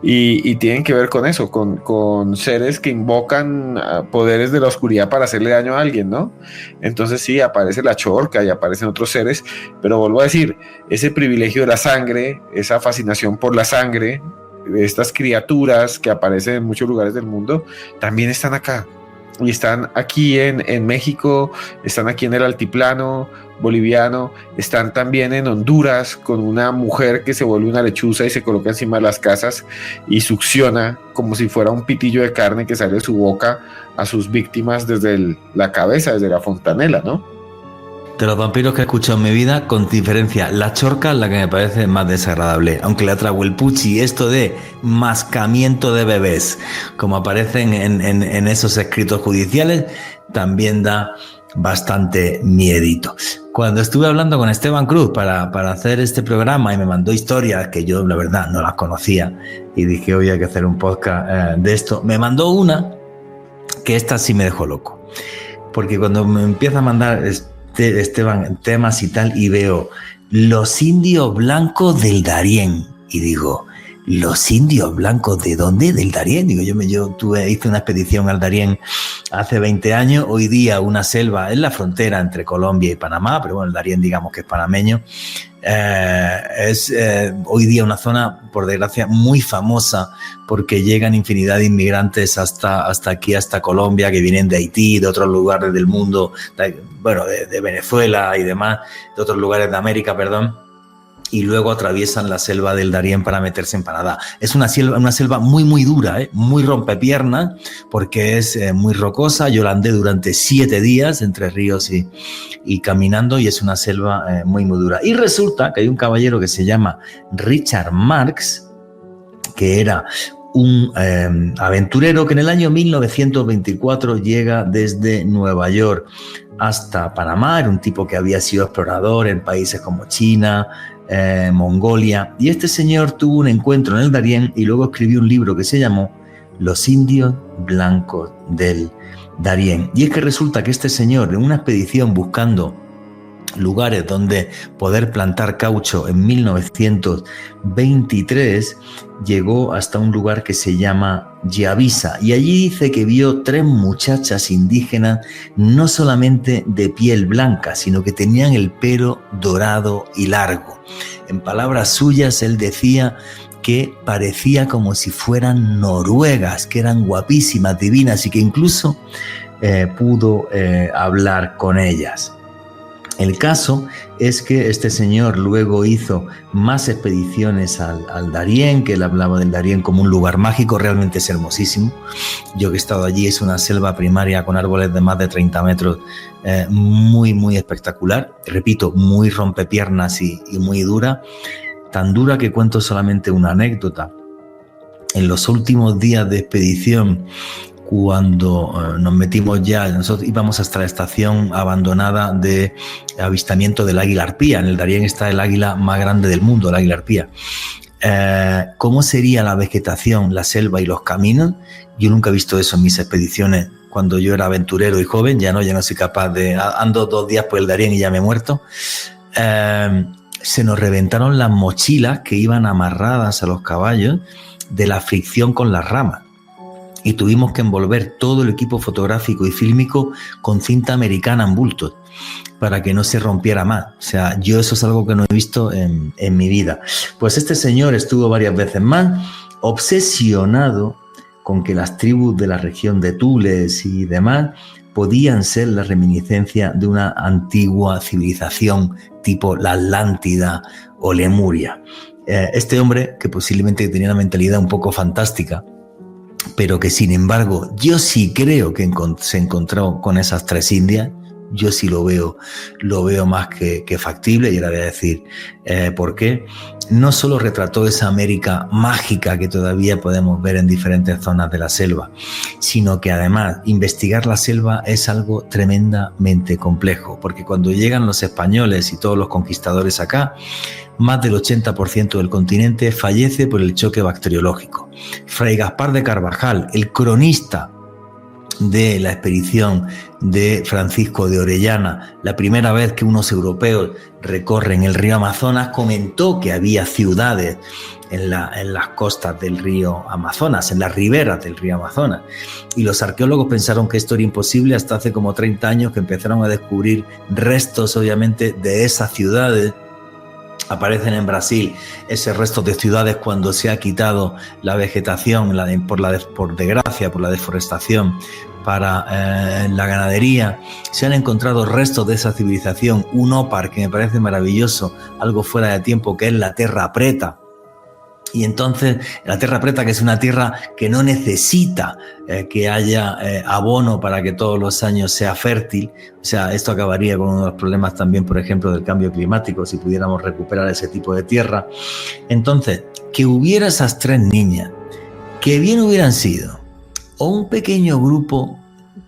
y tienen que ver con eso, con seres que invocan poderes de la oscuridad para hacerle daño a alguien, ¿no? Entonces sí, aparece la chorca y aparecen otros seres, pero vuelvo a decir, ese privilegio de la sangre, esa fascinación por la sangre, estas criaturas que aparecen en muchos lugares del mundo también están acá, y están aquí en México, están aquí en el altiplano boliviano, están también en Honduras con una mujer que se vuelve una lechuza y se coloca encima de las casas y succiona como si fuera un pitillo de carne que sale de su boca a sus víctimas desde la cabeza, desde la fontanela, ¿no? De los vampiros que he escuchado en mi vida, con diferencia, la chorca es la que me parece más desagradable. Aunque la Trahuelpuchi, esto de mascamiento de bebés, como aparecen en esos escritos judiciales, también da bastante miedito. Cuando estuve hablando con Esteban Cruz para hacer este programa y me mandó historias que yo, la verdad, no las conocía, y dije, hoy hay que hacer un podcast de esto, me mandó una que esta sí me dejó loco. Porque cuando me empieza a mandar Esteban temas y tal, y veo los indios blancos del Darién, y digo, ¿los indios blancos de dónde? ¿Del Darién? Digo, hice una expedición al Darién hace 20 años, hoy día una selva en la frontera entre Colombia y Panamá, pero bueno, el Darién digamos que es panameño. Es hoy día una zona, por desgracia, muy famosa porque llegan infinidad de inmigrantes hasta aquí, hasta Colombia, que vienen de Haití, de otros lugares del mundo, de Venezuela y demás, de otros lugares de América, perdón, y luego atraviesan la selva del Darién para meterse en Canadá. Es una selva muy, muy dura, muy rompepiernas, porque es muy rocosa. Yo la andé durante 7 días entre ríos y caminando, y es una selva muy, muy dura. Y resulta que hay un caballero que se llama Richard Marx, que era un aventurero que en el año 1924 llega desde Nueva York hasta Panamá. Era un tipo que había sido explorador en países como China, Mongolia, y este señor tuvo un encuentro en el Darién y luego escribió un libro que se llamó Los indios blancos del Darién. Y es que resulta que este señor, en una expedición buscando lugares donde poder plantar caucho en 1923, llegó hasta un lugar que se llama Yavisa, y allí dice que vio 3 muchachas indígenas, no solamente de piel blanca, sino que tenían el pelo dorado y largo. En palabras suyas, él decía que parecía como si fueran noruegas, que eran guapísimas, divinas, y que incluso pudo hablar con ellas. El caso es que este señor luego hizo más expediciones al Darién, que él hablaba del Darién como un lugar mágico, realmente es hermosísimo. Yo que he estado allí, es una selva primaria con árboles de más de 30 metros, muy, muy espectacular. Repito, muy rompepiernas y muy dura, tan dura que cuento solamente una anécdota. En los últimos días de expedición, cuando nos metimos ya, nosotros íbamos hasta la estación abandonada de avistamiento del águila arpía. En el Darién está el águila más grande del mundo, el águila arpía. ¿Cómo sería la vegetación, la selva y los caminos? Yo nunca he visto eso en mis expediciones cuando yo era aventurero y joven. Ya no soy capaz de... Ando 2 días por el Darién y ya me he muerto. Se nos reventaron las mochilas que iban amarradas a los caballos de la fricción con las ramas. Y tuvimos que envolver todo el equipo fotográfico y fílmico con cinta americana en bultos para que no se rompiera más. O sea, yo eso es algo que no he visto en mi vida. Pues este señor estuvo varias veces más obsesionado con que las tribus de la región de Tules y demás podían ser la reminiscencia de una antigua civilización tipo la Atlántida o Lemuria. Este hombre, que posiblemente tenía una mentalidad un poco fantástica, pero que sin embargo yo sí creo que se encontró con esas 3 Indias. Yo sí lo veo más que factible, y ahora voy a decir por qué. No solo retrató esa América mágica que todavía podemos ver en diferentes zonas de la selva, sino que además investigar la selva es algo tremendamente complejo, porque cuando llegan los españoles y todos los conquistadores acá, más del 80% del continente fallece por el choque bacteriológico. Fray Gaspar de Carvajal, el cronista de la expedición de Francisco de Orellana, la primera vez que unos europeos recorren el río Amazonas, comentó que había ciudades en las costas del río Amazonas, en las riberas del río Amazonas. Y los arqueólogos pensaron que esto era imposible hasta hace como 30 años, que empezaron a descubrir restos, obviamente, de esas ciudades. Aparecen en Brasil esos restos de ciudades cuando se ha quitado la vegetación, por desgracia, por la deforestación para la ganadería. Se han encontrado restos de esa civilización, un ópar que me parece maravilloso, algo fuera de tiempo, que es la Terra Preta. Y entonces la Terra Preta, que es una tierra que no necesita que haya abono para que todos los años sea fértil. O sea, esto acabaría con uno de los problemas también, por ejemplo, del cambio climático, si pudiéramos recuperar ese tipo de tierra. Entonces, que hubiera esas 3 niñas, que bien hubieran sido o un pequeño grupo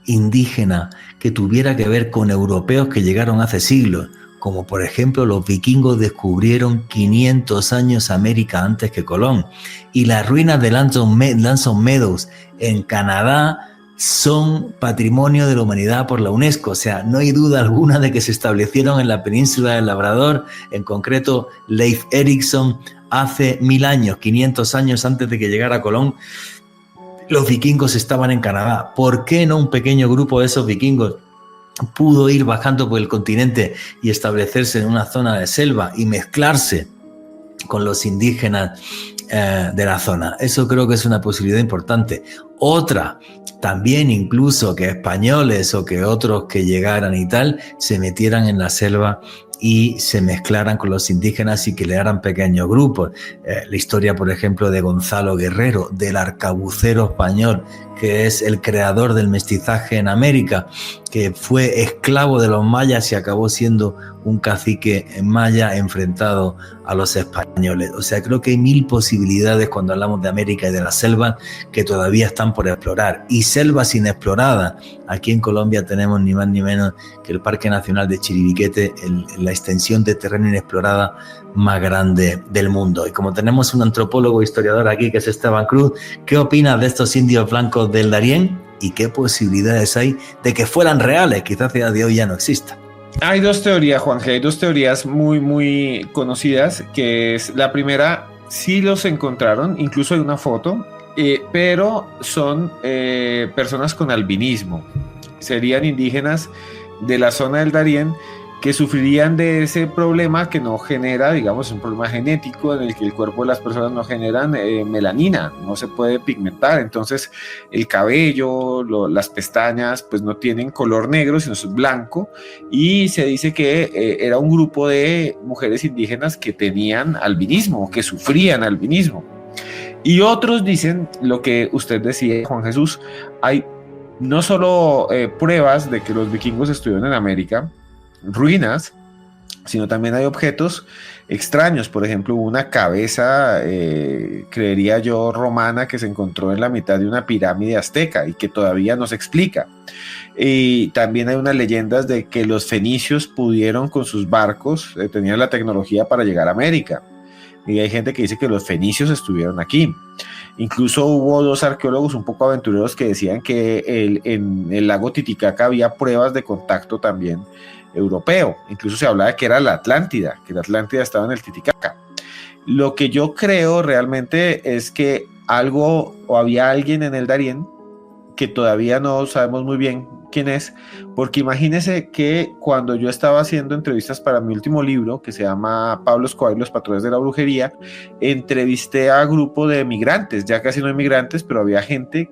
indígena que tuviera que ver con europeos que llegaron hace siglos, como por ejemplo los vikingos descubrieron 500 años América antes que Colón, y las ruinas de Lanson Meadows en Canadá son patrimonio de la humanidad por la UNESCO. O sea, no hay duda alguna de que se establecieron en la península del Labrador, en concreto Leif Erikson, hace 1000 años, 500 años antes de que llegara Colón. Los vikingos estaban en Canadá. ¿Por qué no un pequeño grupo de esos vikingos pudo ir bajando por el continente y establecerse en una zona de selva y mezclarse con los indígenas de la zona? Eso creo que es una posibilidad importante. Otra, también incluso que españoles o que otros que llegaran y tal se metieran en la selva y se mezclaran con los indígenas y crearan pequeños grupos. La historia, por ejemplo, de Gonzalo Guerrero, del arcabucero español, que es el creador del mestizaje en América, que fue esclavo de los mayas y acabó siendo un cacique maya enfrentado a los españoles. O sea, creo que hay 1000 posibilidades cuando hablamos de América y de las selvas que todavía están por explorar. Y selvas inexploradas. Aquí en Colombia tenemos ni más ni menos que el Parque Nacional de Chiribiquete, la extensión de terreno inexplorada más grande del mundo. Y como tenemos un antropólogo historiador aquí, que es Esteban Cruz, ¿qué opinas de estos indios blancos del Darién? ¿Y qué posibilidades hay de que fueran reales? Quizás a día de hoy ya no existan. Hay 2 teorías, Juanje, hay 2 teorías muy, muy conocidas, que es la primera, sí los encontraron, incluso hay una foto, pero son personas con albinismo, serían indígenas de la zona del Darién que sufrirían de ese problema que no genera, digamos, un problema genético en el que el cuerpo de las personas no generan melanina, no se puede pigmentar, entonces el cabello, las pestañas, pues no tienen color negro, sino es blanco, y se dice que era un grupo de mujeres indígenas que tenían albinismo, que sufrían albinismo. Y otros dicen lo que usted decía, Juan Jesús, hay no solo pruebas de que los vikingos estuvieron en América, ruinas, sino también hay objetos extraños. Por ejemplo, una cabeza, creería yo, romana, que se encontró en la mitad de una pirámide azteca y que todavía no se explica. Y también hay unas leyendas de que los fenicios pudieron con sus barcos, tenían la tecnología para llegar a América. Y hay gente que dice que los fenicios estuvieron aquí. Incluso hubo 2 arqueólogos un poco aventureros que decían que en el lago Titicaca había pruebas de contacto también europeo. Incluso se hablaba de que era la Atlántida, que la Atlántida estaba en el Titicaca. Lo que yo creo realmente es que algo o había alguien en el Darién que todavía no sabemos muy bien quién es, porque imagínese que cuando yo estaba haciendo entrevistas para mi último libro, que se llama Pablo Escobar y los patrones de la brujería, entrevisté a grupo de migrantes, ya casi no hay migrantes, pero había gente,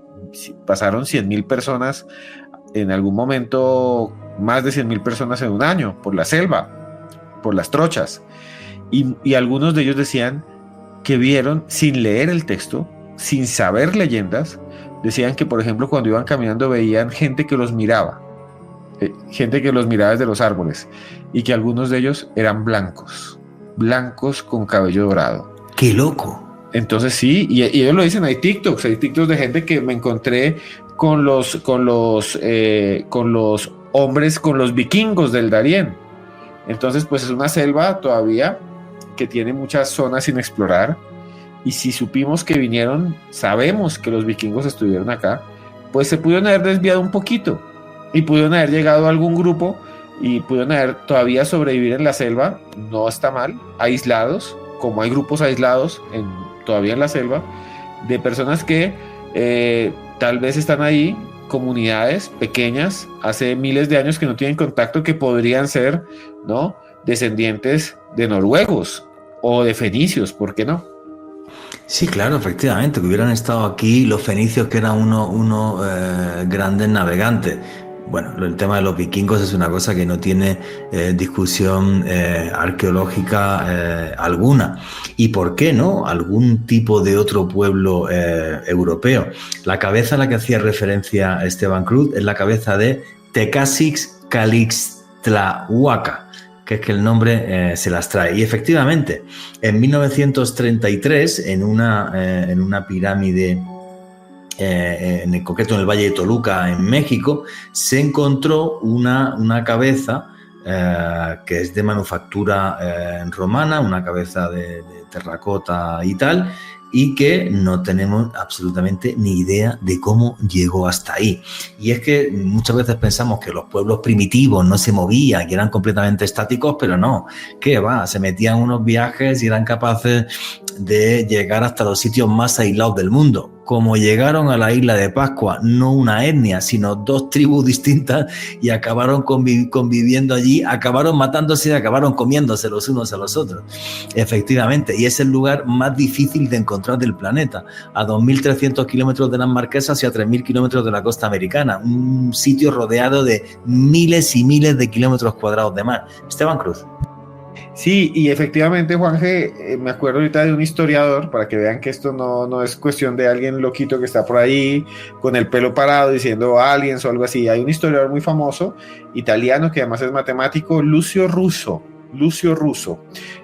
pasaron 100,000 personas en algún momento, más de 100,000 personas en un año, por la selva, por las trochas, y algunos de ellos decían que vieron, sin leer el texto, sin saber leyendas, decían que, por ejemplo, cuando iban caminando veían gente que los miraba desde los árboles, y que algunos de ellos eran blancos con cabello dorado. ¡Qué loco! Entonces sí, y ellos lo dicen, hay TikToks de gente que me encontré con los hombres, con los vikingos del Darién. Entonces, pues es una selva todavía que tiene muchas zonas sin explorar. Y si supimos que vinieron, sabemos que los vikingos estuvieron acá, pues se pudieron haber desviado un poquito y pudieron haber llegado a algún grupo y pudieron haber todavía sobrevivir en la selva. No está mal, aislados, como hay grupos aislados todavía en la selva, de personas que tal vez están ahí, comunidades pequeñas, hace miles de años que no tienen contacto, que podrían ser, ¿no?, descendientes de noruegos o de fenicios, ¿por qué no? Sí, claro, efectivamente, que hubieran estado aquí los fenicios, que eran unos grandes navegantes. Bueno, el tema de los vikingos es una cosa que no tiene discusión arqueológica alguna. ¿Y por qué no? Algún tipo de otro pueblo europeo. La cabeza a la que hacía referencia Esteban Cruz es la cabeza de Tecasix Calixtlahuaca, que es que el nombre se las trae. Y efectivamente, en 1933, en una pirámide, en concreto en el Valle de Toluca, en México, se encontró una cabeza que es de manufactura romana, una cabeza de terracota y tal, y que no tenemos absolutamente ni idea de cómo llegó hasta ahí. Y es que muchas veces pensamos que los pueblos primitivos no se movían, que eran completamente estáticos, pero no, ¿qué va? Se metían unos viajes y eran capaces de llegar hasta los sitios más aislados del mundo. Como llegaron a la isla de Pascua, no una etnia, sino 2 tribus distintas, y acabaron conviviendo allí, acabaron matándose y acabaron comiéndose los unos a los otros. Efectivamente, y es el lugar más difícil de encontrar del planeta, a 2.300 kilómetros de las Marquesas y a 3.000 kilómetros de la costa americana, un sitio rodeado de miles y miles de kilómetros cuadrados de mar. Esteban Cruz. Sí, y efectivamente, Juanje, me acuerdo ahorita de un historiador, para que vean que esto no es cuestión de alguien loquito que está por ahí con el pelo parado diciendo aliens o algo así. Hay un historiador muy famoso, italiano, que además es matemático, Lucio Russo.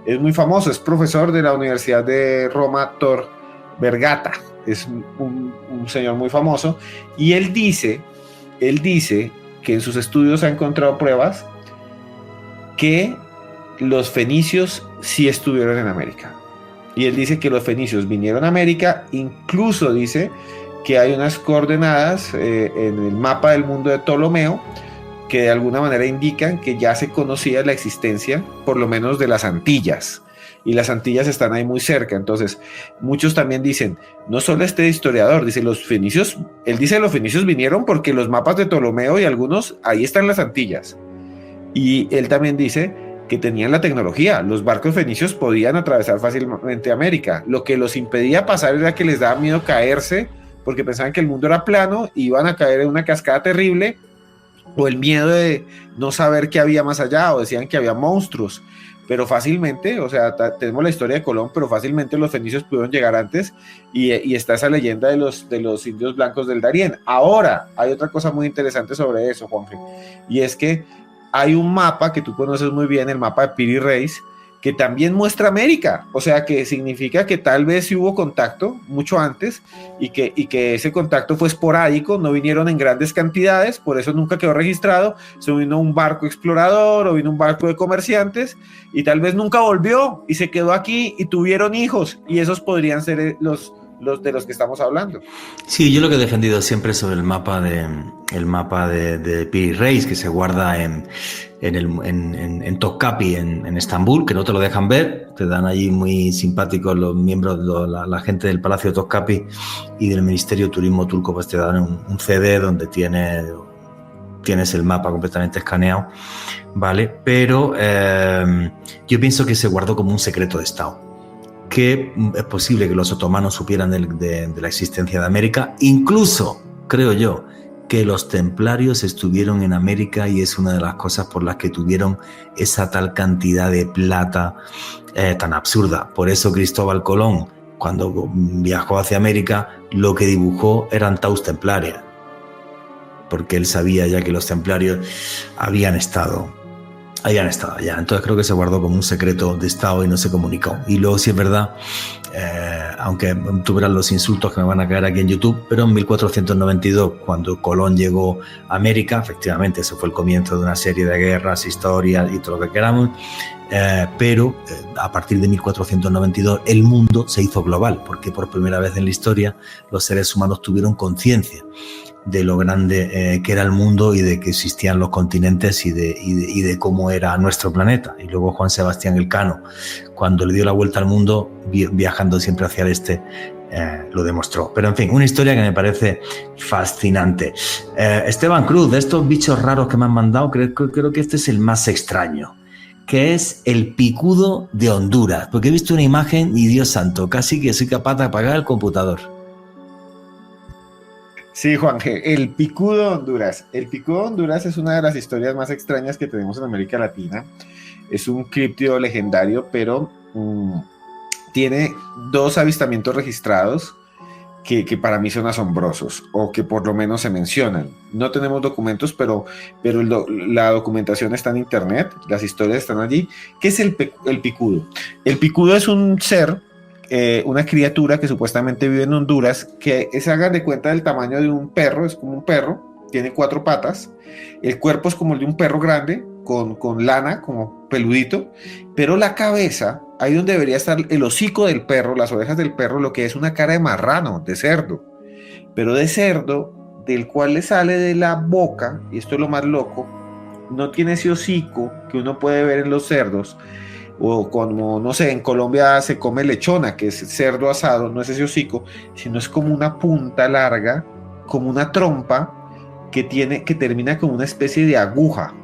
Es muy famoso, es profesor de la Universidad de Roma Tor Vergata. Es un señor muy famoso, y él dice que en sus estudios ha encontrado pruebas que los fenicios sí estuvieron en América. Y él dice que los fenicios vinieron a América, incluso dice que hay unas coordenadas en el mapa del mundo de Ptolomeo que de alguna manera indican que ya se conocía la existencia, por lo menos, de las Antillas. Y las Antillas están ahí muy cerca. Entonces, muchos también dicen, no solo este historiador, dice los fenicios, él dice los fenicios vinieron porque los mapas de Ptolomeo y algunos, ahí están las Antillas. Y él también dice que tenían la tecnología, los barcos fenicios podían atravesar fácilmente América, lo que los impedía pasar era que les daba miedo caerse, porque pensaban que el mundo era plano, iban a caer en una cascada terrible, o el miedo de no saber qué había más allá, o decían que había monstruos, pero fácilmente, o sea, tenemos la historia de Colón, pero fácilmente los fenicios pudieron llegar antes, y está esa leyenda de los indios blancos del Darién. Ahora, hay otra cosa muy interesante sobre eso, Juanfe, y es que hay un mapa que tú conoces muy bien, el mapa de Piri Reis, que también muestra América, o sea que significa que tal vez sí hubo contacto mucho antes y que ese contacto fue esporádico, no vinieron en grandes cantidades, por eso nunca quedó registrado, se vino un barco explorador o vino un barco de comerciantes y tal vez nunca volvió y se quedó aquí y tuvieron hijos y esos podrían ser los de los que estamos hablando. Sí, yo lo que he defendido siempre sobre el mapa de Piri Reis, que se guarda en Topkapi, en Estambul, que no te lo dejan ver, te dan allí muy simpáticos los miembros, la gente del Palacio de Topkapi y del Ministerio de Turismo turco, pues te dan un CD donde tienes el mapa completamente escaneado, ¿vale? Pero yo pienso que se guardó como un secreto de Estado, que es posible que los otomanos supieran de la existencia de América, incluso, creo yo, que los templarios estuvieron en América y es una de las cosas por las que tuvieron esa tal cantidad de plata tan absurda. Por eso Cristóbal Colón, cuando viajó hacia América, lo que dibujó eran taus templarias, porque él sabía ya que los templarios habían estado allá. Entonces creo que se guardó como un secreto de Estado y no se comunicó. Y luego, sí es verdad, aunque tú verás los insultos que me van a caer aquí en YouTube, pero en 1492, cuando Colón llegó a América, efectivamente, ese fue el comienzo de una serie de guerras, historias y todo lo que queramos, pero a partir de 1492 el mundo se hizo global, porque por primera vez en la historia los seres humanos tuvieron conciencia de lo grande que era el mundo y de que existían los continentes y de cómo era nuestro planeta. Y luego Juan Sebastián Elcano, cuando le dio la vuelta al mundo, viajando siempre hacia el este, lo demostró. Pero en fin, una historia que me parece fascinante. Esteban Cruz, de estos bichos raros que me han mandado, creo que este es el más extraño, que es el picudo de Honduras, porque he visto una imagen y Dios santo, casi que soy capaz de apagar el computador. Sí, Juanje, el picudo de Honduras. El picudo de Honduras es una de las historias más extrañas que tenemos en América Latina. Es un críptido legendario, pero tiene 2 avistamientos registrados que para mí son asombrosos, o que por lo menos se mencionan. No tenemos documentos, pero la documentación está en internet, las historias están allí. ¿Qué es el picudo? El picudo es un ser, una criatura que supuestamente vive en Honduras, que se hagan de cuenta del tamaño de un perro, es como un perro, tiene 4 patas, el cuerpo es como el de un perro grande, con lana, como peludito, pero la cabeza, ahí donde debería estar el hocico del perro, las orejas del perro, lo que es una cara de marrano, de cerdo, pero de cerdo, del cual le sale de la boca, y esto es lo más loco, no tiene ese hocico que uno puede ver en los cerdos, o como, no sé, en Colombia se come lechona, que es cerdo asado, no es ese hocico, sino es como una punta larga, como una trompa, que termina con una especie de aguja.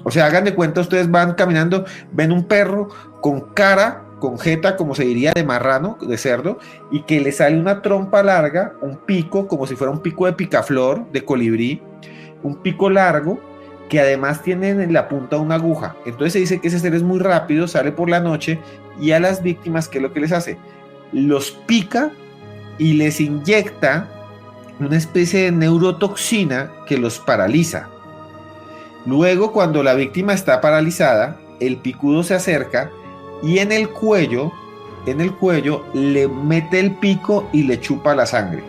O sea, hagan de cuenta, ustedes van caminando, ven un perro con cara, con jeta, como se diría, de marrano, de cerdo, y que le sale una trompa larga, un pico, como si fuera un pico de picaflor, de colibrí, un pico largo, que además tiene en la punta una aguja. Entonces se dice que ese ser es muy rápido, sale por la noche, y a las víctimas, ¿qué es lo que les hace? Los pica y les inyecta una especie de neurotoxina que los paraliza. Luego, cuando la víctima está paralizada, el picudo se acerca y en el cuello le mete el pico y le chupa la sangre.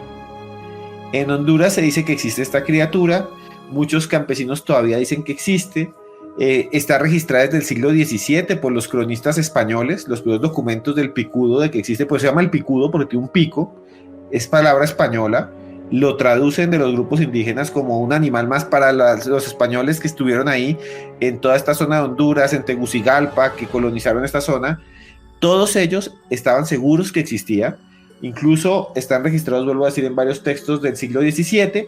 En Honduras se dice que existe esta criatura, muchos campesinos todavía dicen que existe, está registrada desde el siglo XVII por los cronistas españoles, los primeros documentos del picudo, de que existe, pues se llama el picudo porque tiene un pico, es palabra española, lo traducen de los grupos indígenas como un animal más para los españoles que estuvieron ahí en toda esta zona de Honduras, en Tegucigalpa, que colonizaron esta zona. Todos ellos estaban seguros que existía, incluso están registrados, vuelvo a decir, en varios textos del siglo XVII,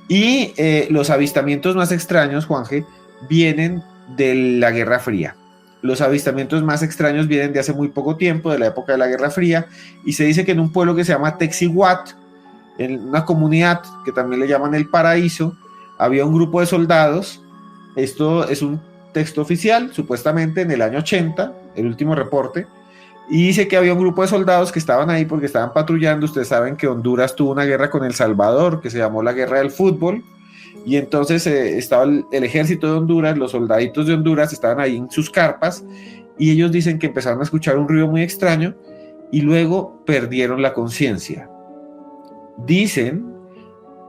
y los avistamientos más extraños, Juanje, vienen de la Guerra Fría. Los avistamientos más extraños vienen de hace muy poco tiempo, de la época de la Guerra Fría, y se dice que en un pueblo que se llama Texihuat, en una comunidad que también le llaman El Paraíso, había un grupo de soldados. Esto es un texto oficial, supuestamente en el año 80, el último reporte, y dice que había un grupo de soldados que estaban ahí porque estaban patrullando. Ustedes saben que Honduras tuvo una guerra con El Salvador, que se llamó la Guerra del Fútbol, y entonces estaba el ejército de Honduras, los soldaditos de Honduras estaban ahí en sus carpas, y ellos dicen que empezaron a escuchar un ruido muy extraño, y luego perdieron la conciencia. Dicen,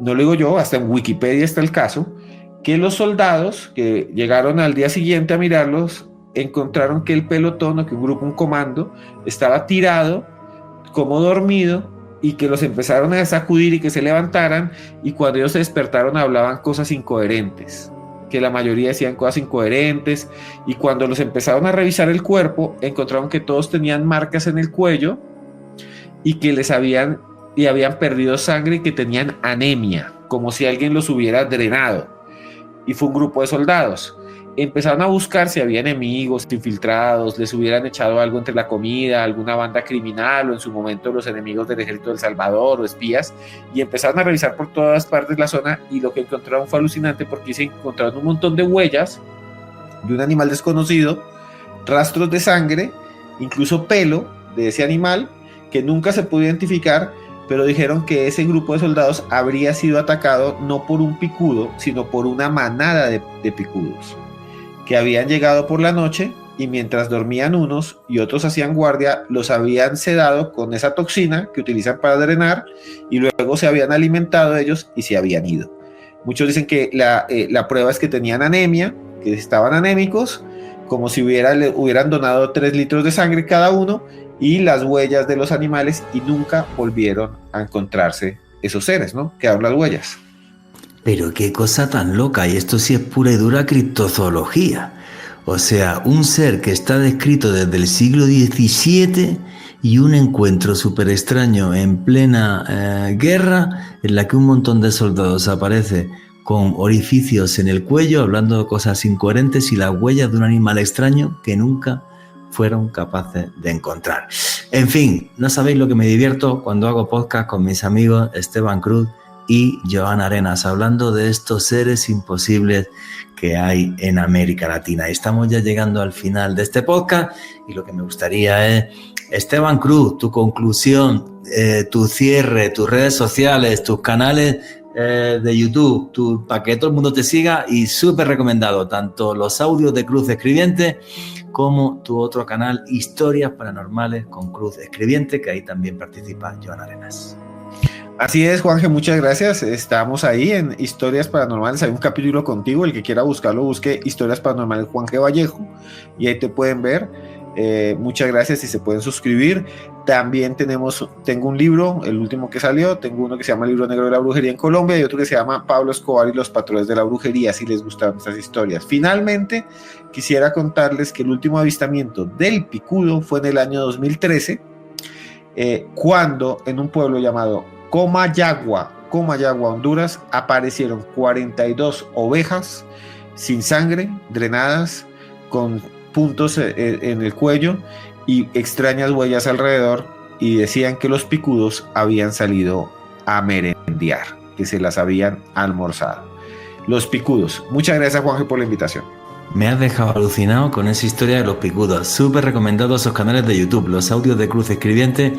no lo digo yo, hasta en Wikipedia está el caso, que los soldados que llegaron al día siguiente a mirarlos, encontraron que el pelotón, o que un comando, estaba tirado, como dormido, y que los empezaron a sacudir y que se levantaran, y cuando ellos se despertaron hablaban cosas incoherentes, que la mayoría decían cosas incoherentes, y cuando los empezaron a revisar el cuerpo, encontraron que todos tenían marcas en el cuello, y que habían perdido sangre, y que tenían anemia, como si alguien los hubiera drenado, y fue un grupo de soldados. Empezaron a buscar si había enemigos, infiltrados, les hubieran echado algo entre la comida, alguna banda criminal, o en su momento los enemigos del ejército de El Salvador, o espías, y empezaron a revisar por todas partes la zona, y lo que encontraron fue alucinante, porque se encontraron un montón de huellas de un animal desconocido, rastros de sangre, incluso pelo de ese animal, que nunca se pudo identificar, pero dijeron que ese grupo de soldados habría sido atacado no por un picudo, sino por una manada de picudos, que habían llegado por la noche, y mientras dormían unos y otros hacían guardia, los habían sedado con esa toxina que utilizan para drenar, y luego se habían alimentado ellos y se habían ido. Muchos dicen que la prueba es que tenían anemia, que estaban anémicos, como si hubieran donado 3 litros de sangre cada uno, y las huellas de los animales, y nunca volvieron a encontrarse esos seres, ¿no? Quedaron las huellas. Pero qué cosa tan loca, y esto sí es pura y dura criptozoología. O sea, un ser que está descrito desde el siglo XVII, y un encuentro súper extraño en plena guerra, en la que un montón de soldados aparece con orificios en el cuello, hablando de cosas incoherentes, y las huellas de un animal extraño que nunca fueron capaces de encontrar. En fin, no sabéis lo que me divierto cuando hago podcast con mis amigos Esteban Cruz y Joana Arenas, hablando de estos seres imposibles que hay en América Latina. Y estamos ya llegando al final de este podcast, y lo que me gustaría es, Esteban Cruz, tu conclusión, tu cierre, tus redes sociales, tus canales de YouTube, para que todo el mundo te siga, y súper recomendado, tanto los audios de Cruz Escribiente como tu otro canal, Historias Paranormales con Cruz Escribiente, que ahí también participa Joana Arenas. Así es, Juanje, muchas gracias. Estamos ahí en Historias Paranormales. Hay un capítulo contigo. El que quiera buscarlo, busque Historias Paranormales Juanje Vallejo, y ahí te pueden ver. Muchas gracias, y se pueden suscribir. También tengo un libro, el último que salió. Tengo uno que se llama El Libro Negro de la Brujería en Colombia, y otro que se llama Pablo Escobar y los patrones de la brujería, si les gustaron estas historias. Finalmente, quisiera contarles que el último avistamiento del picudo fue en el año 2013, cuando en un pueblo llamado Comayagua, Honduras, aparecieron 42 ovejas sin sangre, drenadas, con puntos en el cuello y extrañas huellas alrededor, y decían que los picudos habían salido a merendear, que se las habían almorzado. Los picudos. Muchas gracias, Juanje, por la invitación. Me has dejado alucinado con esa historia de los picudos. Súper recomendado esos canales de YouTube, los audios de Cruz Escribiente,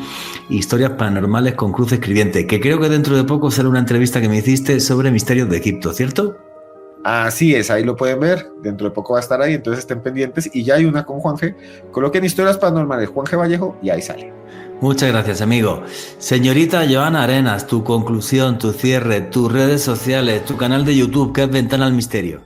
Historias Paranormales con Cruz Escribiente, que creo que dentro de poco sale una entrevista que me hiciste sobre misterios de Egipto, ¿cierto? Así es, ahí lo pueden ver, dentro de poco va a estar ahí, entonces estén pendientes. Y ya hay una con Juanje, coloquen Historias Paranormales Juanje Vallejo y ahí sale. Muchas gracias, amigo. Señorita Joana Arenas, tu conclusión, tu cierre, tus redes sociales, tu canal de YouTube, que es Ventana al Misterio.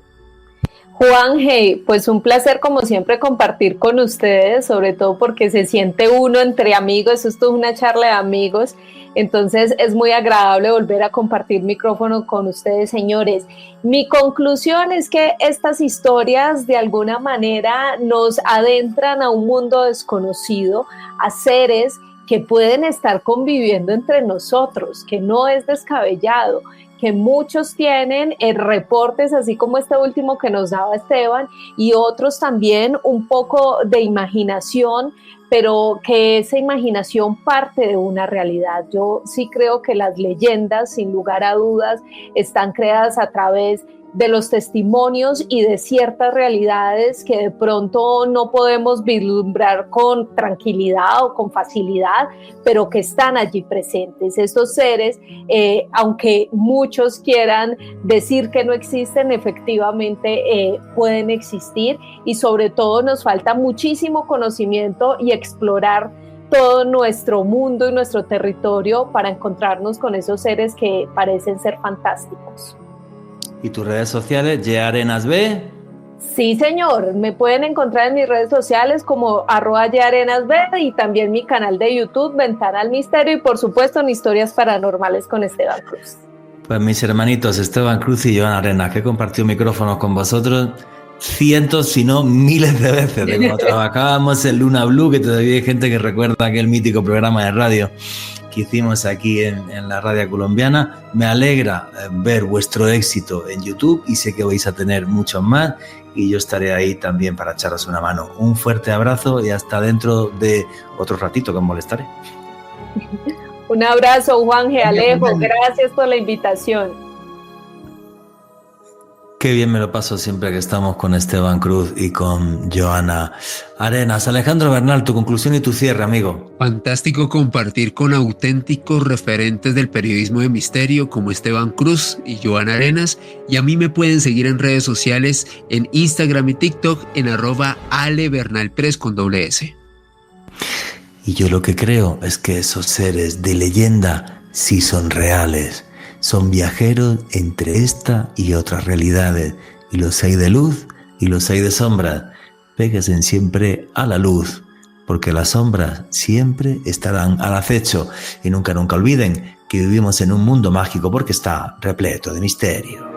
Juanje, pues un placer como siempre compartir con ustedes, sobre todo porque se siente uno entre amigos. Esto es una charla de amigos, entonces es muy agradable volver a compartir micrófono con ustedes, señores. Mi conclusión es que estas historias de alguna manera nos adentran a un mundo desconocido, a seres que pueden estar conviviendo entre nosotros, que no es descabellado, que muchos tienen reportes, así como este último que nos daba Esteban, y otros también un poco de imaginación, pero que esa imaginación parte de una realidad. Yo sí creo que las leyendas, sin lugar a dudas, están creadas a través de los testimonios y de ciertas realidades que de pronto no podemos vislumbrar con tranquilidad o con facilidad, pero que están allí presentes. Estos seres, aunque muchos quieran decir que no existen, efectivamente pueden existir, y sobre todo nos falta muchísimo conocimiento y explorar todo nuestro mundo y nuestro territorio para encontrarnos con esos seres que parecen ser fantásticos. ¿Y tus redes sociales, @YArenasB? Sí, señor. Me pueden encontrar en mis redes sociales como @YArenasB y también mi canal de YouTube, Ventana al Misterio, y por supuesto en Historias Paranormales con Esteban Cruz. Pues mis hermanitos Esteban Cruz y Joana Arenas, que he compartido micrófonos con vosotros cientos, si no miles de veces, de cuando trabajábamos en Luna Blue, que todavía hay gente que recuerda aquel mítico programa de radio que hicimos aquí en la radio colombiana. Me alegra ver vuestro éxito en YouTube y sé que vais a tener muchos más, y yo estaré ahí también para echaros una mano. Un fuerte abrazo y hasta dentro de otro ratito que os molestaré. Un abrazo, Juanje, Alejo, gracias por la invitación. Qué bien me lo paso siempre que estamos con Esteban Cruz y con Joana Arenas. Alejandro Bernal, tu conclusión y tu cierre, amigo. Fantástico compartir con auténticos referentes del periodismo de misterio como Esteban Cruz y Joana Arenas, y a mí me pueden seguir en redes sociales, en Instagram y TikTok en @alebernalpress con @S. Y yo lo que creo es que esos seres de leyenda sí son reales. Son viajeros entre esta y otras realidades, y los hay de luz y los hay de sombra. Péguense siempre a la luz, porque las sombras siempre estarán al acecho. Y nunca olviden que vivimos en un mundo mágico porque está repleto de misterio.